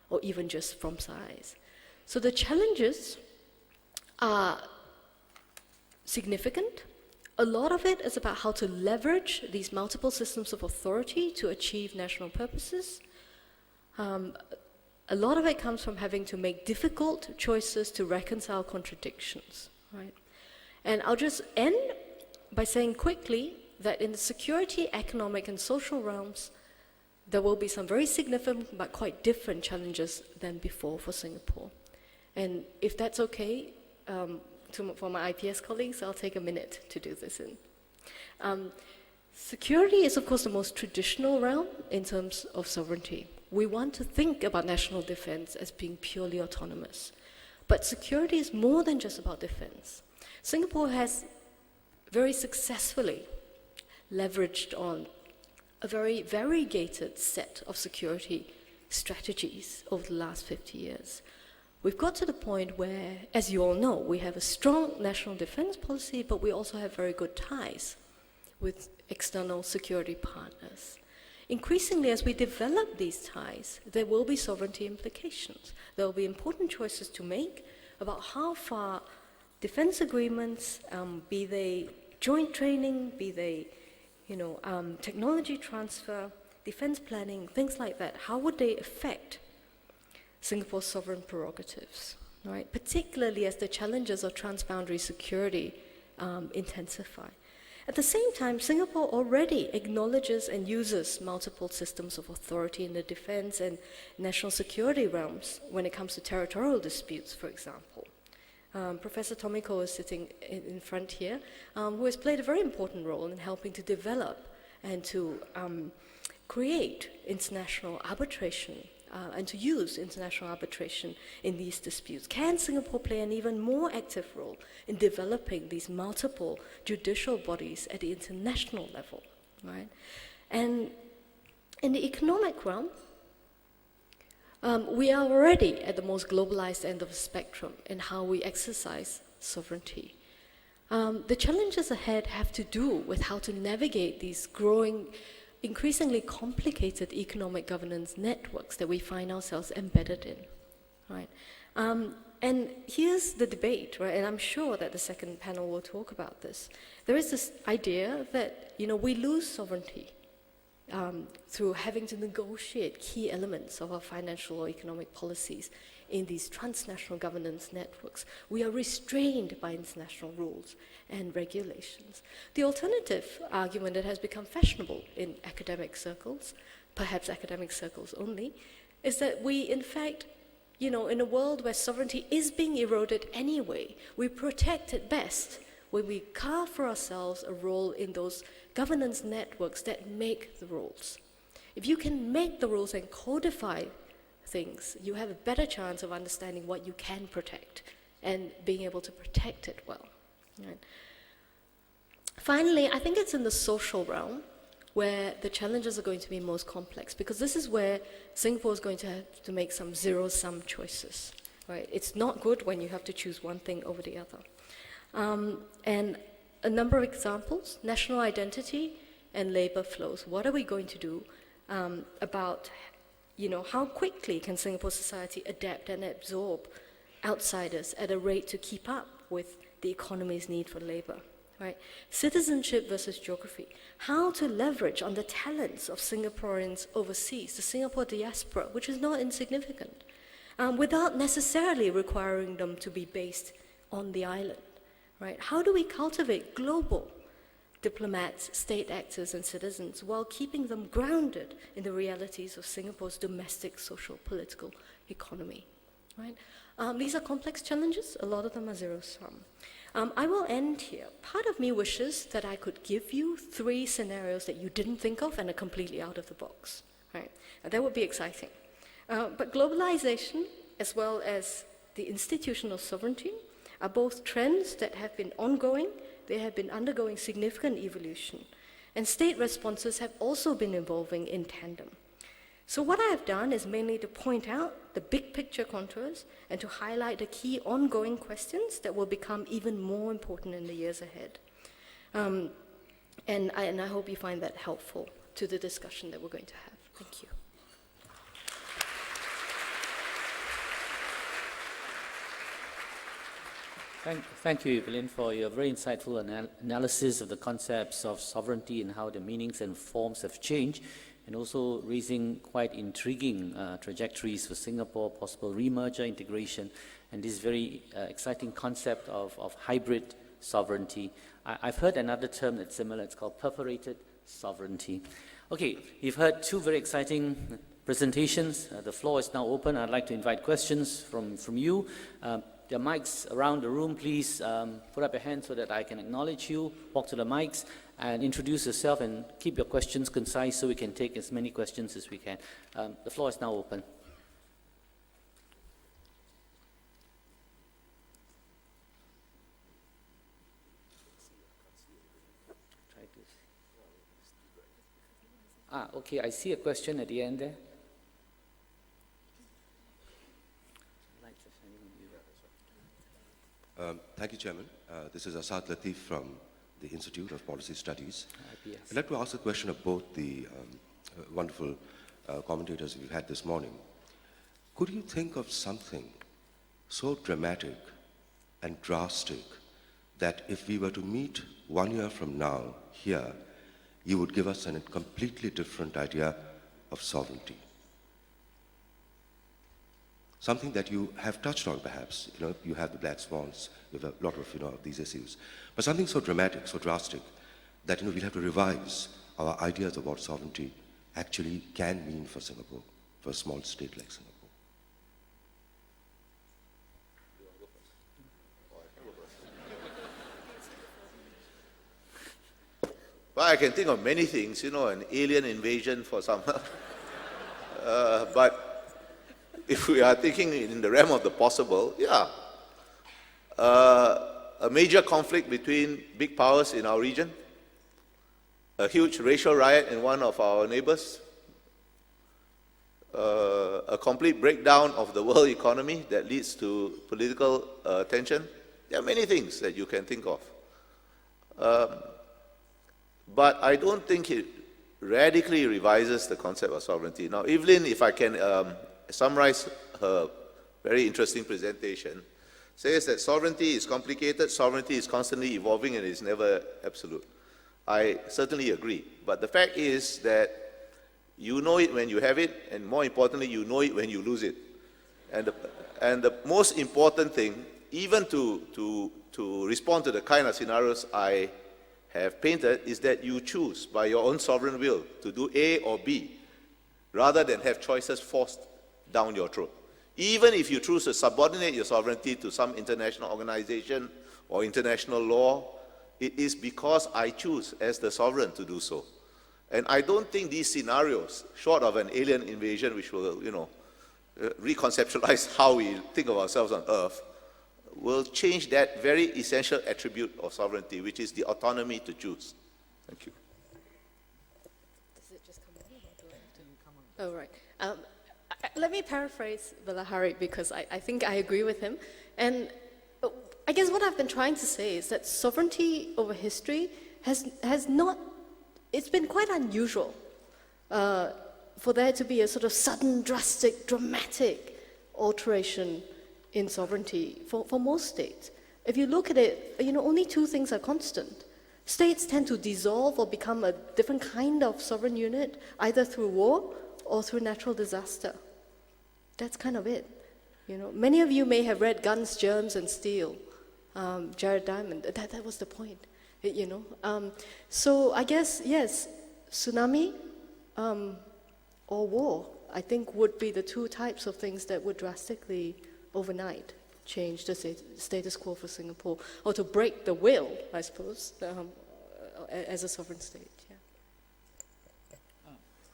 or even just from size. So the challenges are significant. A lot of it is about how to leverage these multiple systems of authority to achieve national purposes. A lot of it comes from having to make difficult choices to reconcile contradictions, right? And I'll just end by saying quickly that in the security, economic, and social realms, there will be some very significant but quite different challenges than before for Singapore. And if that's okay, for my IPS colleagues, I'll take a minute to do this in. Security is, of course, the most traditional realm in terms of sovereignty. We want to think about national defense as being purely autonomous. But security is more than just about defense. Singapore has very successfully leveraged on a very variegated set of security strategies over the last 50 years. We've got to the point where, as you all know, we have a strong national defense policy, but we also have very good ties with external security partners. Increasingly, as we develop these ties, there will be sovereignty implications. There will be important choices to make about how far defense agreements, be they joint training, be they technology transfer, defense planning, things like that, how would they affect Singapore's sovereign prerogatives, right? Particularly as the challenges of transboundary security intensify. At the same time, Singapore already acknowledges and uses multiple systems of authority in the defense and national security realms when it comes to territorial disputes, for example. Professor Tomiko is sitting in front here, who has played a very important role in helping to develop and to create international arbitration and to use international arbitration in these disputes. Can Singapore play an even more active role in developing these multiple judicial bodies at the international level, right? And in the economic realm, we are already at the most globalized end of the spectrum in how we exercise sovereignty. The challenges ahead have to do with how to navigate these growing, increasingly complicated economic governance networks that we find ourselves embedded in, right? And here's the debate, right? And I'm sure that the second panel will talk about this. There is this idea that, we lose sovereignty through having to negotiate key elements of our financial or economic policies in these transnational governance networks. We are restrained by international rules and regulations. The alternative argument that has become fashionable in academic circles, perhaps academic circles only, is that we, in fact, in a world where sovereignty is being eroded anyway, we protect it best when we carve for ourselves a role in those governance networks that make the rules. If you can make the rules and codify things, you have a better chance of understanding what you can protect and being able to protect it well. Right? Finally, I think it's in the social realm where the challenges are going to be most complex, because this is where Singapore is going to have to make some zero-sum choices. Right? It's not good when you have to choose one thing over the other. And a number of examples: national identity and labor flows. What are we going to do about how quickly can Singapore society adapt and absorb outsiders at a rate to keep up with the economy's need for labor, right? Citizenship versus geography. How to leverage on the talents of Singaporeans overseas, the Singapore diaspora, which is not insignificant, without necessarily requiring them to be based on the island, right? How do we cultivate global diplomats, state actors, and citizens while keeping them grounded in the realities of Singapore's domestic social political economy, right? These are complex challenges. A lot of them are zero-sum. I will end here. Part of me wishes that I could give you 3 scenarios that you didn't think of and are completely out of the box, right? That would be exciting. But globalization, as well as the institutional sovereignty, are both trends that have been ongoing. They have been undergoing significant evolution, and state responses have also been evolving in tandem. So what I have done is mainly to point out the big picture contours and to highlight the key ongoing questions that will become even more important in the years ahead. And I hope you find that helpful to the discussion that we're going to have. Thank you. Thank you, Evelyn, for your very insightful analysis of the concepts of sovereignty and how the meanings and forms have changed, and also raising quite intriguing trajectories for Singapore, possible remerger integration, and this very exciting concept of hybrid sovereignty. I've heard another term that's similar. It's called perforated sovereignty. Okay, you've heard 2 very exciting presentations. The floor is now open. I'd like to invite questions from you. There are mics around the room. Please put up your hand so that I can acknowledge you. Walk to the mics and introduce yourself and keep your questions concise so we can take as many questions as we can. The floor is now open. Okay, I see a question at the end there. Thank you, Chairman. This is Asad Latif from the Institute of Policy Studies. IPS. I'd like to ask a question of both the wonderful commentators we've had this morning. Could you think of something so dramatic and drastic that if we were to meet 1 year from now here, you would give us a completely different idea of sovereignty? Something that you have touched on, perhaps. You have the black swans, you have a lot of these issues. But something so dramatic, so drastic, that we'll have to revise our ideas of what sovereignty actually can mean for Singapore, for a small state like Singapore. Well, I can think of many things, an alien invasion for some. But if we are thinking in the realm of the possible, a major conflict between big powers in our region, a huge racial riot in one of our neighbors, a complete breakdown of the world economy that leads to political tension. There are many things that you can think of. But I don't think it radically revises the concept of sovereignty. Now, Evelyn, if I can summarize her very interesting presentation, says that sovereignty is complicated, sovereignty is constantly evolving, and is never absolute. I certainly agree. But the fact is that you know it when you have it, and more importantly, you know it when you lose it. And the most important thing, even to respond to the kind of scenarios I have painted, is that you choose by your own sovereign will to do A or B, rather than have choices forced down your throat. Even if you choose to subordinate your sovereignty to some international organization or international law, it is because I choose as the sovereign to do so. And I don't think these scenarios, short of an alien invasion, which will, reconceptualize how we think of ourselves on Earth, will change that very essential attribute of sovereignty, which is the autonomy to choose. Thank you. Does it just come on, or do I have to? Oh, right. Let me paraphrase Bilahari, because I think I agree with him. And I guess what I've been trying to say is that sovereignty over history has not, it's been quite unusual for there to be a sort of sudden, drastic, dramatic alteration in sovereignty for most states. If you look at it, only two things are constant. States tend to dissolve or become a different kind of sovereign unit, either through war or through natural disaster. That's kind of it. Many of you may have read Guns, Germs, and Steel, Jared Diamond. That was the point. So I guess, yes, tsunami or war, I think, would be the two types of things that would drastically, overnight, change the status quo for Singapore, or to break the will, I suppose, as a sovereign state. Yeah.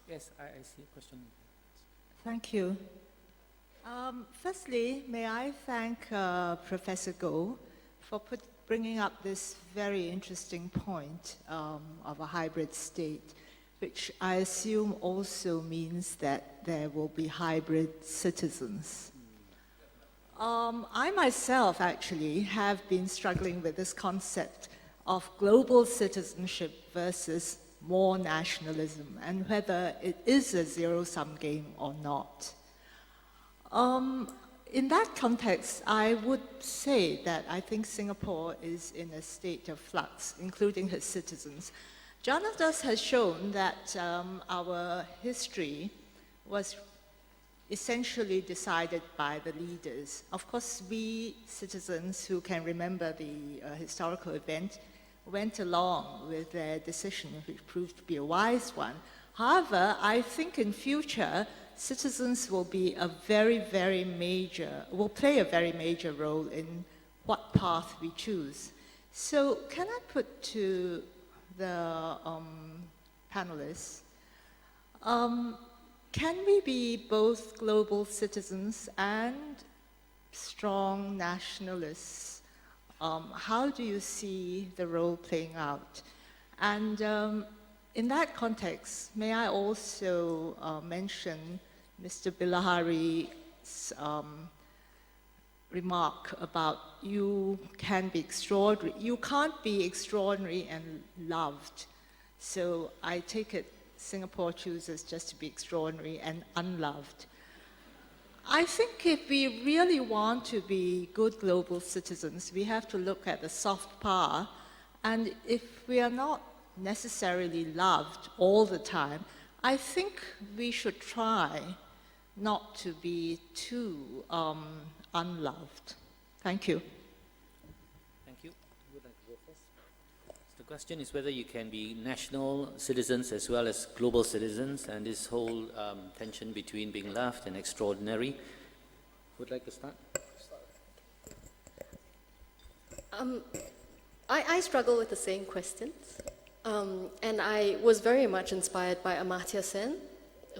Yes, I see a question. Thank you. Firstly, may I thank Professor Goh for bringing up this very interesting point of a hybrid state, which I assume also means that there will be hybrid citizens. I myself actually have been struggling with this concept of global citizenship versus more nationalism, and whether it is a zero-sum game or not. In that context, I would say that I think Singapore is in a state of flux, including its citizens. Jonathan has shown that our history was essentially decided by the leaders. Of course, we citizens who can remember the historical event went along with their decision, which proved to be a wise one. However, I think in future, citizens will be will play a very major role in what path we choose. So can I put to the panelists, can we be both global citizens and strong nationalists? How do you see the role playing out? And in that context, may I also mention Mr. Bilahari's remark about you can't be extraordinary and loved. So I take it Singapore chooses just to be extraordinary and unloved. I think if we really want to be good global citizens, we have to look at the soft power, and if we are not necessarily loved all the time, I think we should try not to be too unloved. Thank you. Thank you. Who would like to go first? The question is whether you can be national citizens as well as global citizens, and this whole tension between being loved and extraordinary. Who would like to start? I struggle with the same questions. And I was very much inspired by Amartya Sen,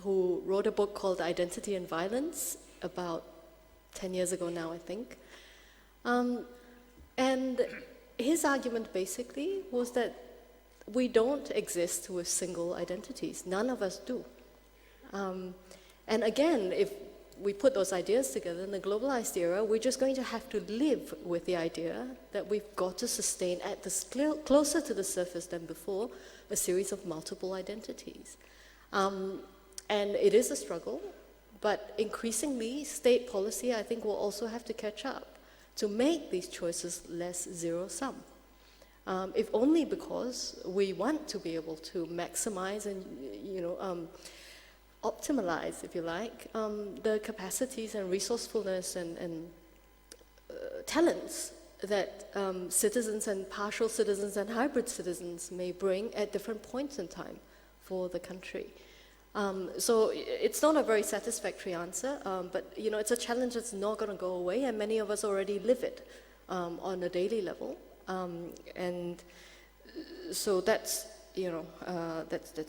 who wrote a book called Identity and Violence about 10 years ago now, I think. And his argument basically was that we don't exist with single identities. None of us do. And again, if we put those ideas together in the globalized era, we're just going to have to live with the idea that we've got to sustain at this closer to the surface than before a series of multiple identities. And it is a struggle, but increasingly state policy, I think, will also have to catch up to make these choices less zero-sum. If only because we want to be able to maximize and, optimalize, if you like, the capacities and resourcefulness and talents that citizens and partial citizens and hybrid citizens may bring at different points in time for the country. So it's not a very satisfactory answer, but it's a challenge that's not going to go away, and many of us already live it on a daily level. And so that's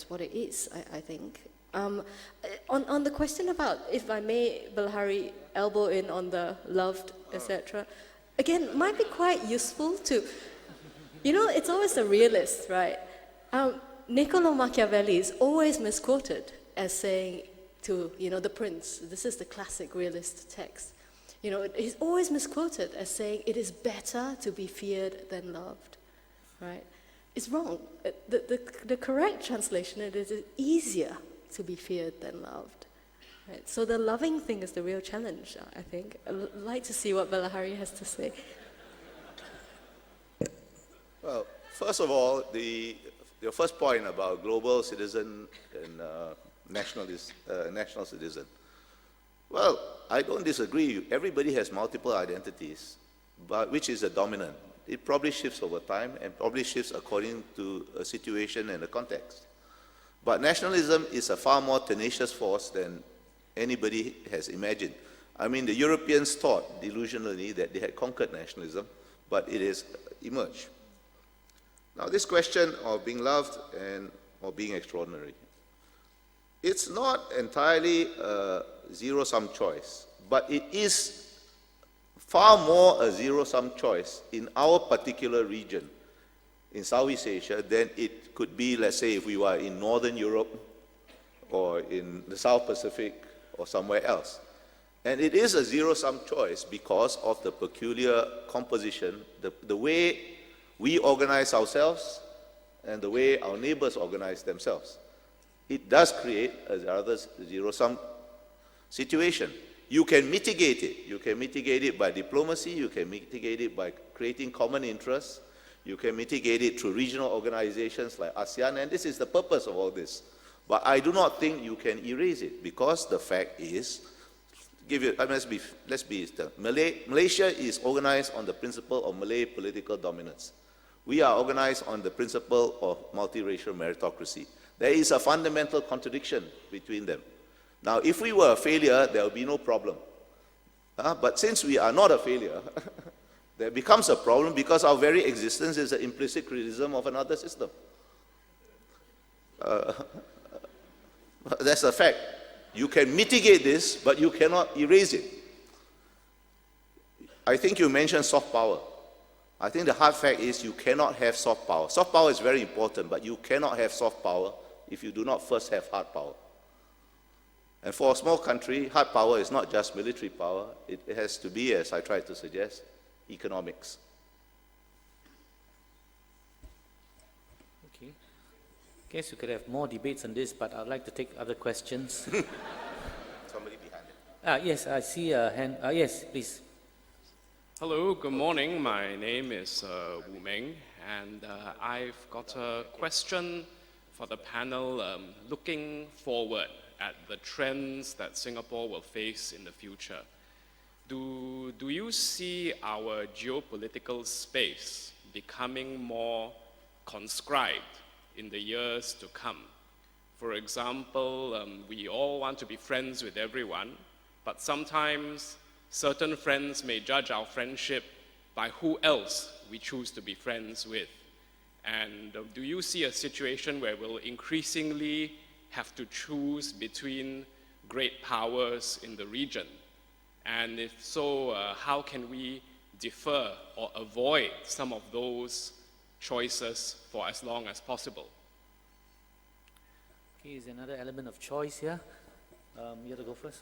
what it is, I think. On the question about, if I may, Bilahari, elbow in on the loved, etc., again, might be quite useful to, it's always the realist, right? Niccolo Machiavelli is always misquoted as saying to, the prince, this is the classic realist text, he's always misquoted as saying, it is better to be feared than loved, right? It's wrong. The correct translation it is easier to be feared than loved. Right? So the loving thing is the real challenge, I think. I'd like to see what Bilahari has to say. Well, first of all, your first point about global citizen and national citizen. Well, I don't disagree. Everybody has multiple identities, but which is the dominant? It probably shifts over time and probably shifts according to a situation and a context. But nationalism is a far more tenacious force than anybody has imagined. I mean, the Europeans thought delusionally that they had conquered nationalism, but it has emerged. Now, this question of being loved or being extraordinary, it's not entirely a zero-sum choice, but it is far more a zero-sum choice in our particular region, in Southeast Asia, than it could be, let's say, if we were in Northern Europe or in the South Pacific or somewhere else. And it is a zero-sum choice because of the peculiar composition, the way we organize ourselves and the way our neighbors organize themselves. It does create a rather zero-sum situation. You can mitigate it. You can mitigate it by diplomacy. You can mitigate it by creating common interests. You can mitigate it through regional organizations like ASEAN, and this is the purpose of all this. But I do not think you can erase it, because the fact is, Malaysia is organized on the principle of Malay political dominance. We are organized on the principle of multiracial meritocracy. There is a fundamental contradiction between them. Now, if we were a failure, there would be no problem. But since we are not a failure, there becomes a problem because our very existence is an implicit criticism of another system. That's a fact. You can mitigate this, but you cannot erase it. I think you mentioned soft power. I think the hard fact is you cannot have soft power. Soft power is very important, but you cannot have soft power if you do not first have hard power. And for a small country, hard power is not just military power. It has to be, as I tried to suggest, economics. Okay. Guess we could have more debates on this, but I'd like to take other questions. Somebody behind it. Yes, I see a hand. Yes, please. Hello, good morning. My name is Wu Ming, and I've got a question for the panel looking forward at the trends that Singapore will face in the future. Do you see our geopolitical space becoming more conscribed in the years to come? For example, we all want to be friends with everyone, but sometimes certain friends may judge our friendship by who else we choose to be friends with. And do you see a situation where we'll increasingly have to choose between great powers in the region? And if so, how can we defer or avoid some of those choices for as long as possible? Okay, is there another element of choice here? You have to go first.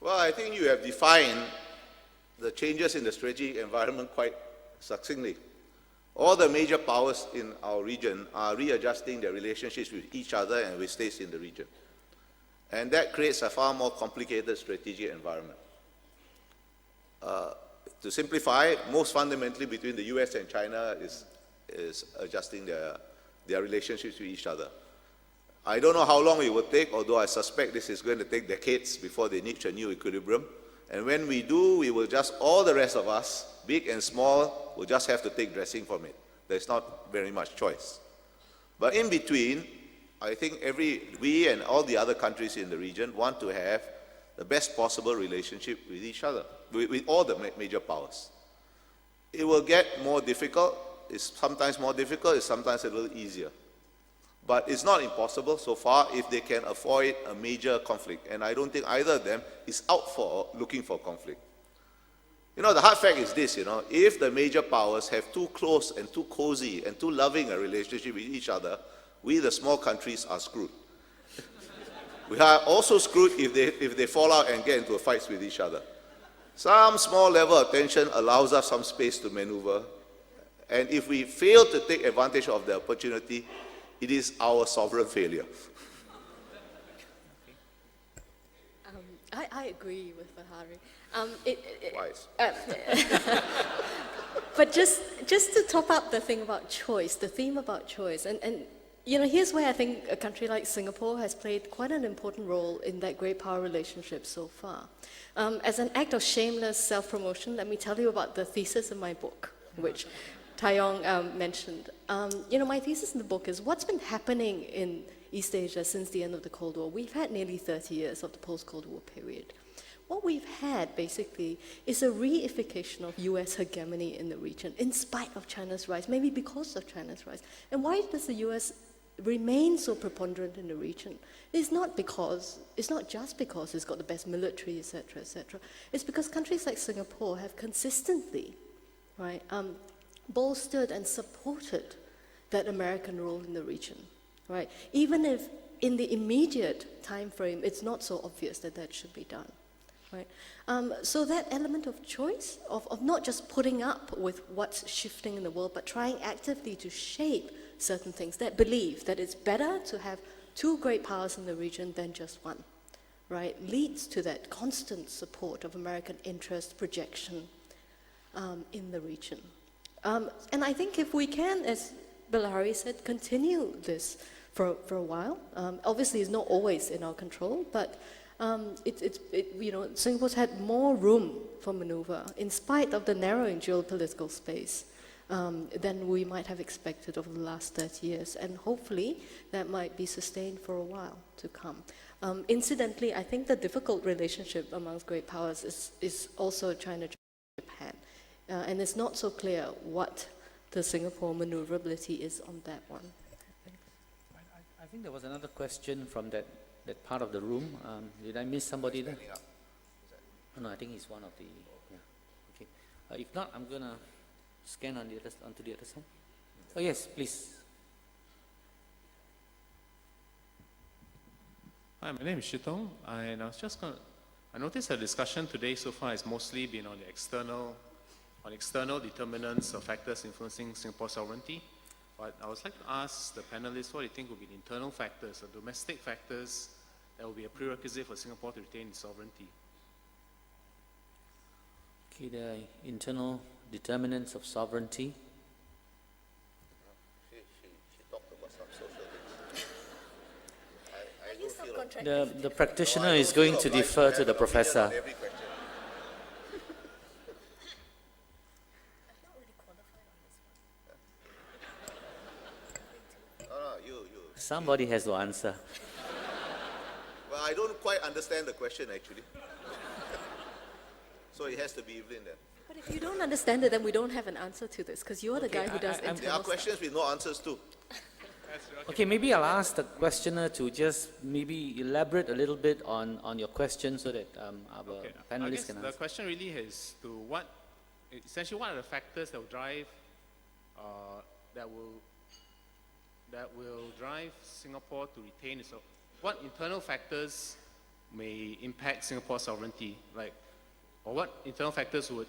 Well, I think you have defined the changes in the strategic environment quite succinctly. All the major powers in our region are readjusting their relationships with each other and with states in the region. And that creates a far more complicated strategic environment. To simplify, most fundamentally between the US and China is adjusting their relationships with each other. I don't know how long it will take, although I suspect this is going to take decades before they reach a new equilibrium. And when we do, we will just, all the rest of us, big and small, will just have to take dressing from it. There's not very much choice. But in between, I think we and all the other countries in the region want to have the best possible relationship with each other, with all the major powers. It will get more difficult. It's sometimes more difficult, it's sometimes a little easier. But it's not impossible so far if they can avoid a major conflict. And I don't think either of them is out for looking for conflict. You know, the hard fact is this, if the major powers have too close and too cozy and too loving a relationship with each other, we, the small countries, are screwed. We are also screwed if they fall out and get into fights with each other. Some small level of tension allows us some space to maneuver. And if we fail to take advantage of the opportunity, it is our sovereign failure. I agree with Bahari. Wise. But just to top up the thing about choice, the theme about choice, and you know, here's where I think a country like Singapore has played quite an important role in that great power relationship so far. As an act of shameless self-promotion, let me tell you about the thesis of my book, which Taeyong mentioned. You know, my thesis in the book is what's been happening in East Asia since the end of the Cold War. We've had nearly 30 years of the post-Cold War period. What we've had, basically, is a reification of US hegemony in the region, in spite of China's rise, maybe because of China's rise. And why does the US remain so preponderant in the region? It's not just because it's got the best military, etc., etc. It's because countries like Singapore have consistently, right, bolstered and supported that American role in the region, right? Even if in the immediate time frame, it's not so obvious that that should be done. Right? So that element of choice, of not just putting up with what's shifting in the world, but trying actively to shape certain things, that belief that it's better to have two great powers in the region than just one, right, leads to that constant support of American interest projection in the region. And I think if we can, as Bilahari said, continue this for a while, obviously it's not always in our control, but you know, Singapore's had more room for maneuver in spite of the narrowing geopolitical space than we might have expected over the last 30 years. And hopefully that might be sustained for a while to come. Incidentally, I think the difficult relationship amongst great powers is also China-Japan. And it's not so clear what the Singapore maneuverability is on that one. I think there was another question from that part of the room. Did I miss somebody there? Oh, no, I think he's one of the, yeah. Okay. If not, I'm going to scan onto the other side. Oh, yes, please. Hi, my name is Shitong, and I noticed the discussion today so far has mostly been on the external determinants or factors influencing Singapore's sovereignty. But I would like to ask the panelists what do you think would be the internal factors or domestic factors that will be a prerequisite for Singapore to retain its sovereignty? Okay, the internal determinants of sovereignty. She talked about some social things. I do feel The practitioner is going to defer to the professor. Somebody has to answer. Well, I don't quite understand the question actually. So it has to be Evelyn then. But if you don't understand it, then we don't have an answer to this, because you're the guy who does internal There are stuff. questions with no answers too. Okay, maybe I'll ask the questioner to just maybe elaborate a little bit on your question so that our I panelists guess can the answer. question really is to essentially what are the factors that will drive, that will drive Singapore to retain its, what internal factors may impact Singapore's sovereignty, or what internal factors would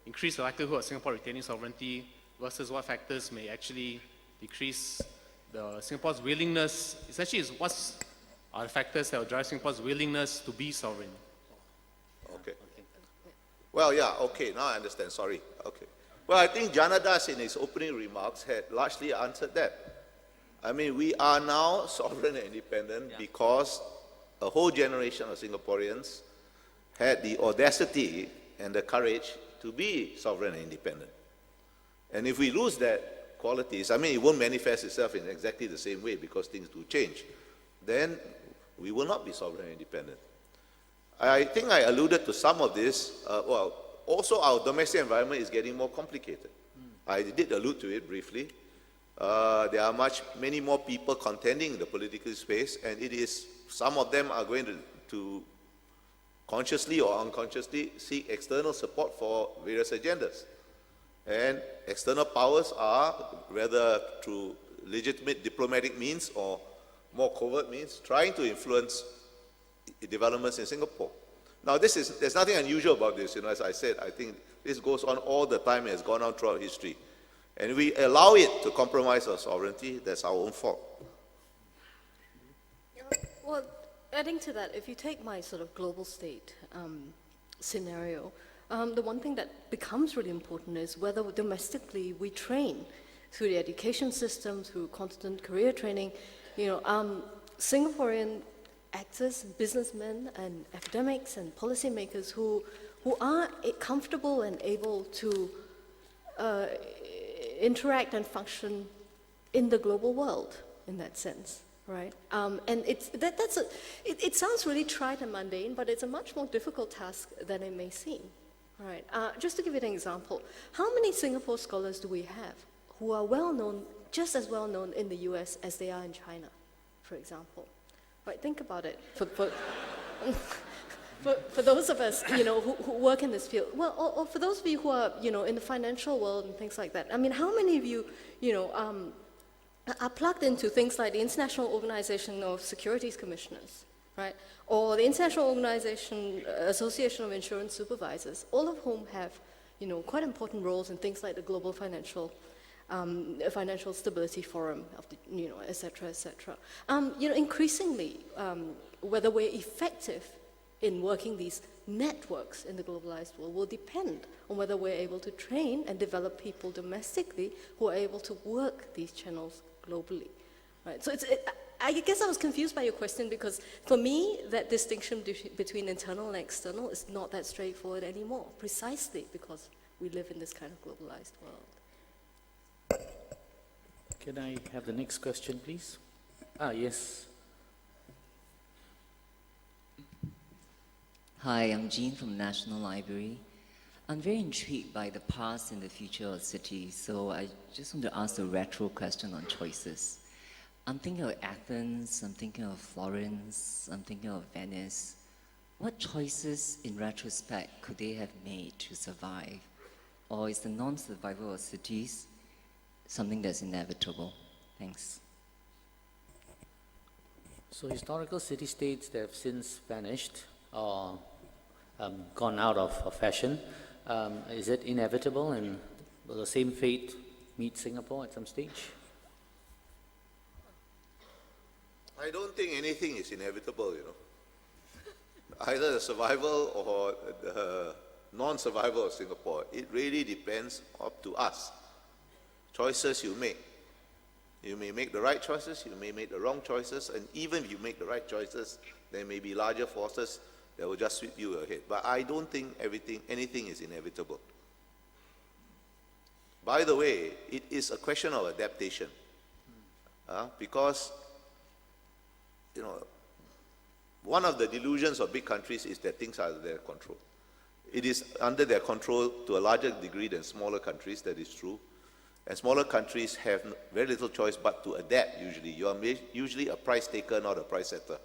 increase the likelihood of Singapore retaining sovereignty versus what factors may actually decrease Singapore's willingness, essentially what are the factors that will drive Singapore's willingness to be sovereign? Okay. Well, yeah, okay, now I understand, sorry. Okay. Well, I think Janadas in his opening remarks had largely answered that. I mean, we are now sovereign and independent because a whole generation of Singaporeans had the audacity and the courage to be sovereign and independent. And if we lose that qualities, I mean, it won't manifest itself in exactly the same way because things do change, then we will not be sovereign and independent. I think I alluded to some of this. Well, also our domestic environment is getting more complicated. I did allude to it briefly. There are many more people contending in the political space, and some of them are going to consciously or unconsciously seek external support for various agendas. And external powers are, whether through legitimate diplomatic means or more covert means, trying to influence developments in Singapore. Now, there's nothing unusual about this. As I said, I think this goes on all the time and has gone on throughout history. And we allow it to compromise our sovereignty, that's our own fault. Well, adding to that, if you take my sort of global state scenario, the one thing that becomes really important is whether domestically we train through the education system, through constant career training. Singaporean actors, businessmen, and academics and policymakers who are comfortable and able to interact and function in the global world in that sense, right? And it sounds really trite and mundane, but it's a much more difficult task than it may seem, right? Just to give you an example, how many Singapore scholars do we have who are well known, just as well known in the US as they are in China, for example? Right, think about it. For those of us, who work in this field, well, or for those of you who are, in the financial world and things like that, I mean, how many of you, are plugged into things like the International Organization of Securities Commissioners, right? Or the International Association of Insurance Supervisors, all of whom have, quite important roles in things like the Global Financial Stability Forum, et cetera, et cetera. Increasingly, whether we're effective in working these networks in the globalized world will depend on whether we're able to train and develop people domestically who are able to work these channels globally. Right? So I guess I was confused by your question because for me, that distinction between internal and external is not that straightforward anymore, precisely because we live in this kind of globalized world. Can I have the next question, please? Yes. Hi, I'm Jean from National Library. I'm very intrigued by the past and the future of cities, so I just want to ask a retro question on choices. I'm thinking of Athens, I'm thinking of Florence, I'm thinking of Venice. What choices, in retrospect, could they have made to survive? Or is the non-survival of cities something that's inevitable? Thanks. So historical city-states that have since vanished or gone out of fashion, is it inevitable and will the same fate meet Singapore at some stage? I don't think anything is inevitable, Either the survival or the non-survival of Singapore. It really depends up to us. Choices you make. You may make the right choices, you may make the wrong choices, and even if you make the right choices, there may be larger forces that will just sweep you ahead. But I don't think anything is inevitable. By the way, it is a question of adaptation. Because, one of the delusions of big countries is that things are under their control. It is under their control to a larger degree than smaller countries, that is true. And smaller countries have very little choice but to adapt usually. You are usually a price taker, not a price setter.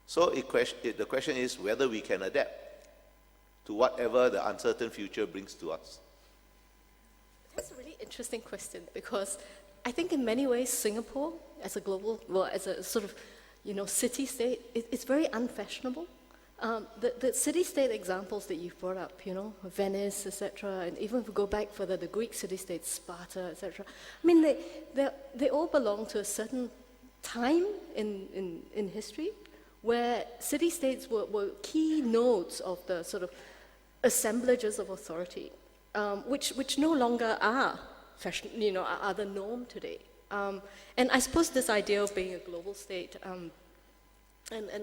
So the question is whether we can adapt to whatever the uncertain future brings to us. That's a really interesting question because I think in many ways Singapore, as a global, as a sort of, city-state, it's very unfashionable. The city-state examples that you've brought up, Venice, etc., and even if we go back further, the Greek city-states, Sparta, etc. I mean, they all belong to a certain time in history where city-states were key nodes of the sort of assemblages of authority, which no longer are fashion, are the norm today. And I suppose this idea of being a global state and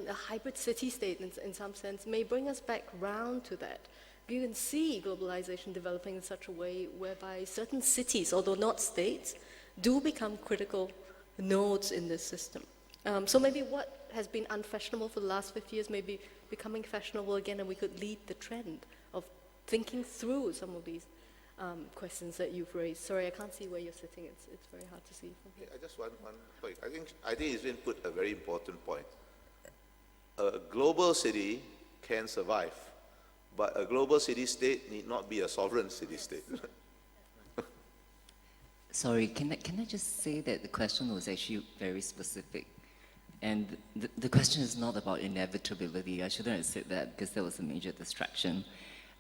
a hybrid city-state in some sense may bring us back round to that. You can see globalization developing in such a way whereby certain cities, although not states, do become critical nodes in this system. So maybe what has been unfashionable for the last 50 years may be becoming fashionable again, and we could lead the trend of thinking through some of these questions that you've raised. Sorry, I can't see where you're sitting. It's very hard to see from here. I just one point. I think it's been put a very important point. A global city can survive, but a global city-state need not be a sovereign city-state. Sorry, can I just say that the question was actually very specific. And the question is not about inevitability. I shouldn't have said that because that was a major distraction.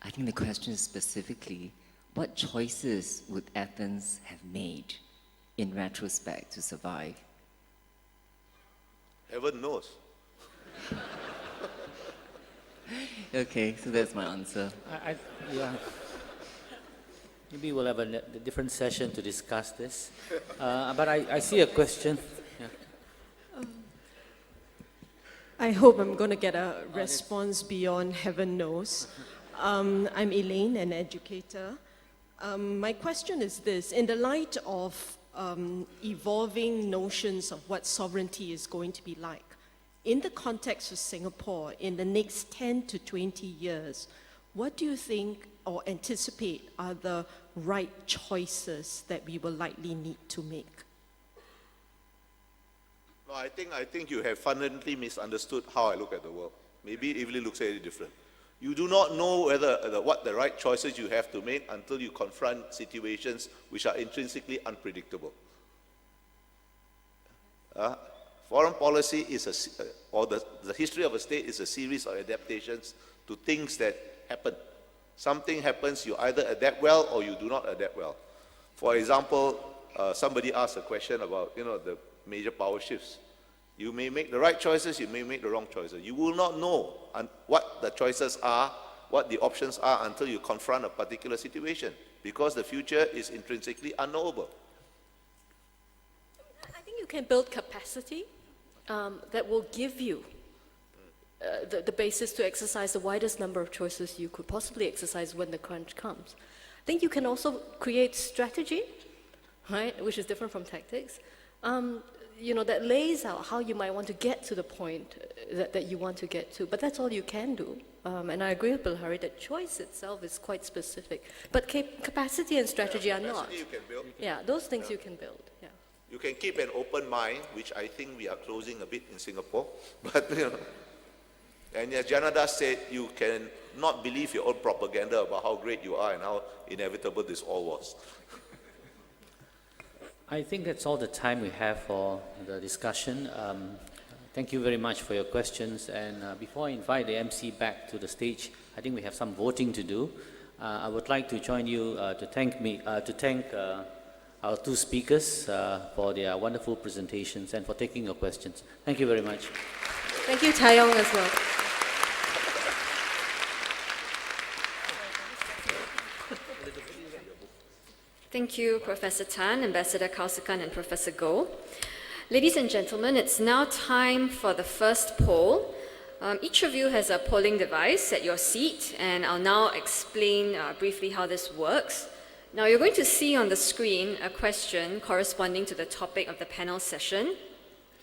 I think the question is specifically, what choices would Athens have made in retrospect to survive? Heaven knows. Okay, so that's my answer. Yeah. Maybe we'll have a different session to discuss this. But I see a question. Yeah. I hope I'm going to get a response beyond heaven knows. I'm Elaine, an educator. My question is this: in the light of evolving notions of what sovereignty is going to be like, in the context of Singapore, in the next 10 to 20 years, what do you think or anticipate are the right choices that we will likely need to make? No, I think you have fundamentally misunderstood how I look at the world. Maybe Evelyn looks at it different. You do not know what the right choices you have to make until you confront situations which are intrinsically unpredictable. Foreign policy is or the history of a state is a series of adaptations to things that happen. Something happens, you either adapt well or you do not adapt well. For example, somebody asked a question about the major power shifts. You may make the right choices, you may make the wrong choices. You will not know what the choices are, what the options are until you confront a particular situation, because the future is intrinsically unknowable. I think you can build capacity that will give you the basis to exercise the widest number of choices you could possibly exercise when the crunch comes. I think you can also create strategy, right, which is different from tactics, that lays out how you might want to get to the point that you want to get to. But that's all you can do. And I agree with Bilhari that choice itself is quite specific. But capacity and strategy are not. You can build. Yeah, those things you can build. Yeah. You can keep an open mind, which I think we are closing a bit in Singapore. But and as Janada said, you can not believe your own propaganda about how great you are and how inevitable this all was. I think that's all the time we have for the discussion. Thank you very much for your questions. And before I invite the MC back to the stage, I think we have some voting to do. I would like to join you to thank our two speakers for their wonderful presentations and for taking your questions. Thank you very much. Thank you, Taeyong, as well. Thank you, Professor Tan, Ambassador Kausikan, and Professor Goh. Ladies and gentlemen, it's now time for the first poll. Each of you has a polling device at your seat, and I'll now explain briefly how this works. Now, you're going to see on the screen a question corresponding to the topic of the panel session.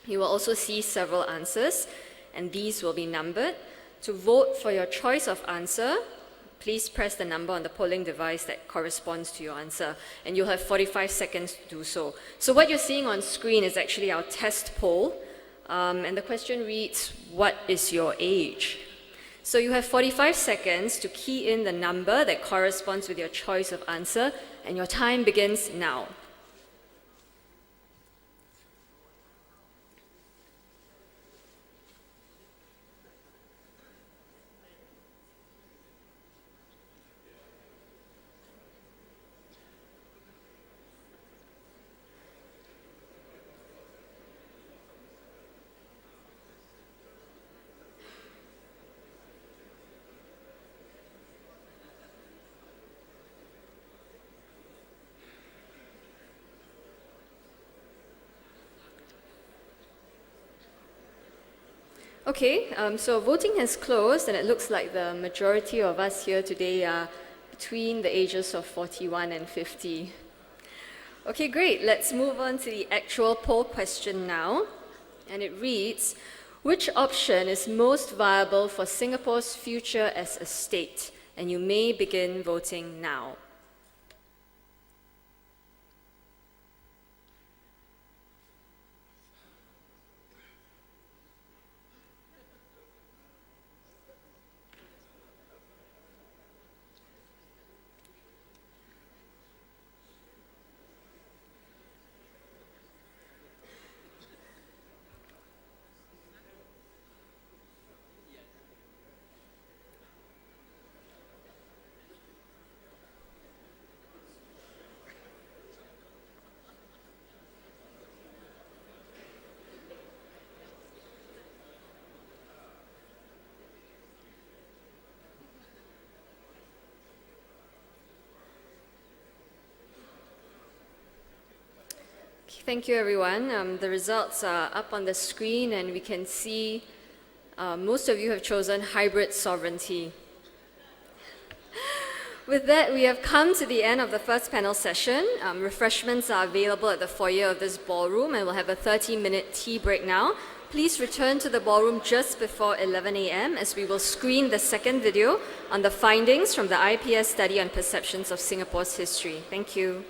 You will also see several answers, and these will be numbered. To vote for your choice of answer, please press the number on the polling device that corresponds to your answer, and you'll have 45 seconds to do so. So what you're seeing on screen is actually our test poll, and the question reads, what is your age? So you have 45 seconds to key in the number that corresponds with your choice of answer, and your time begins now. Okay, so voting has closed, and it looks like the majority of us here today are between the ages of 41 and 50. Okay, great. Let's move on to the actual poll question now. And it reads, which option is most viable for Singapore's future as a state? And you may begin voting now. Thank you, everyone. The results are up on the screen, and we can see most of you have chosen hybrid sovereignty. With that, we have come to the end of the first panel session. Refreshments are available at the foyer of this ballroom, and we'll have a 30-minute tea break now. Please return to the ballroom just before 11 a.m. as we will screen the second video on the findings from the IPS study on perceptions of Singapore's history. Thank you.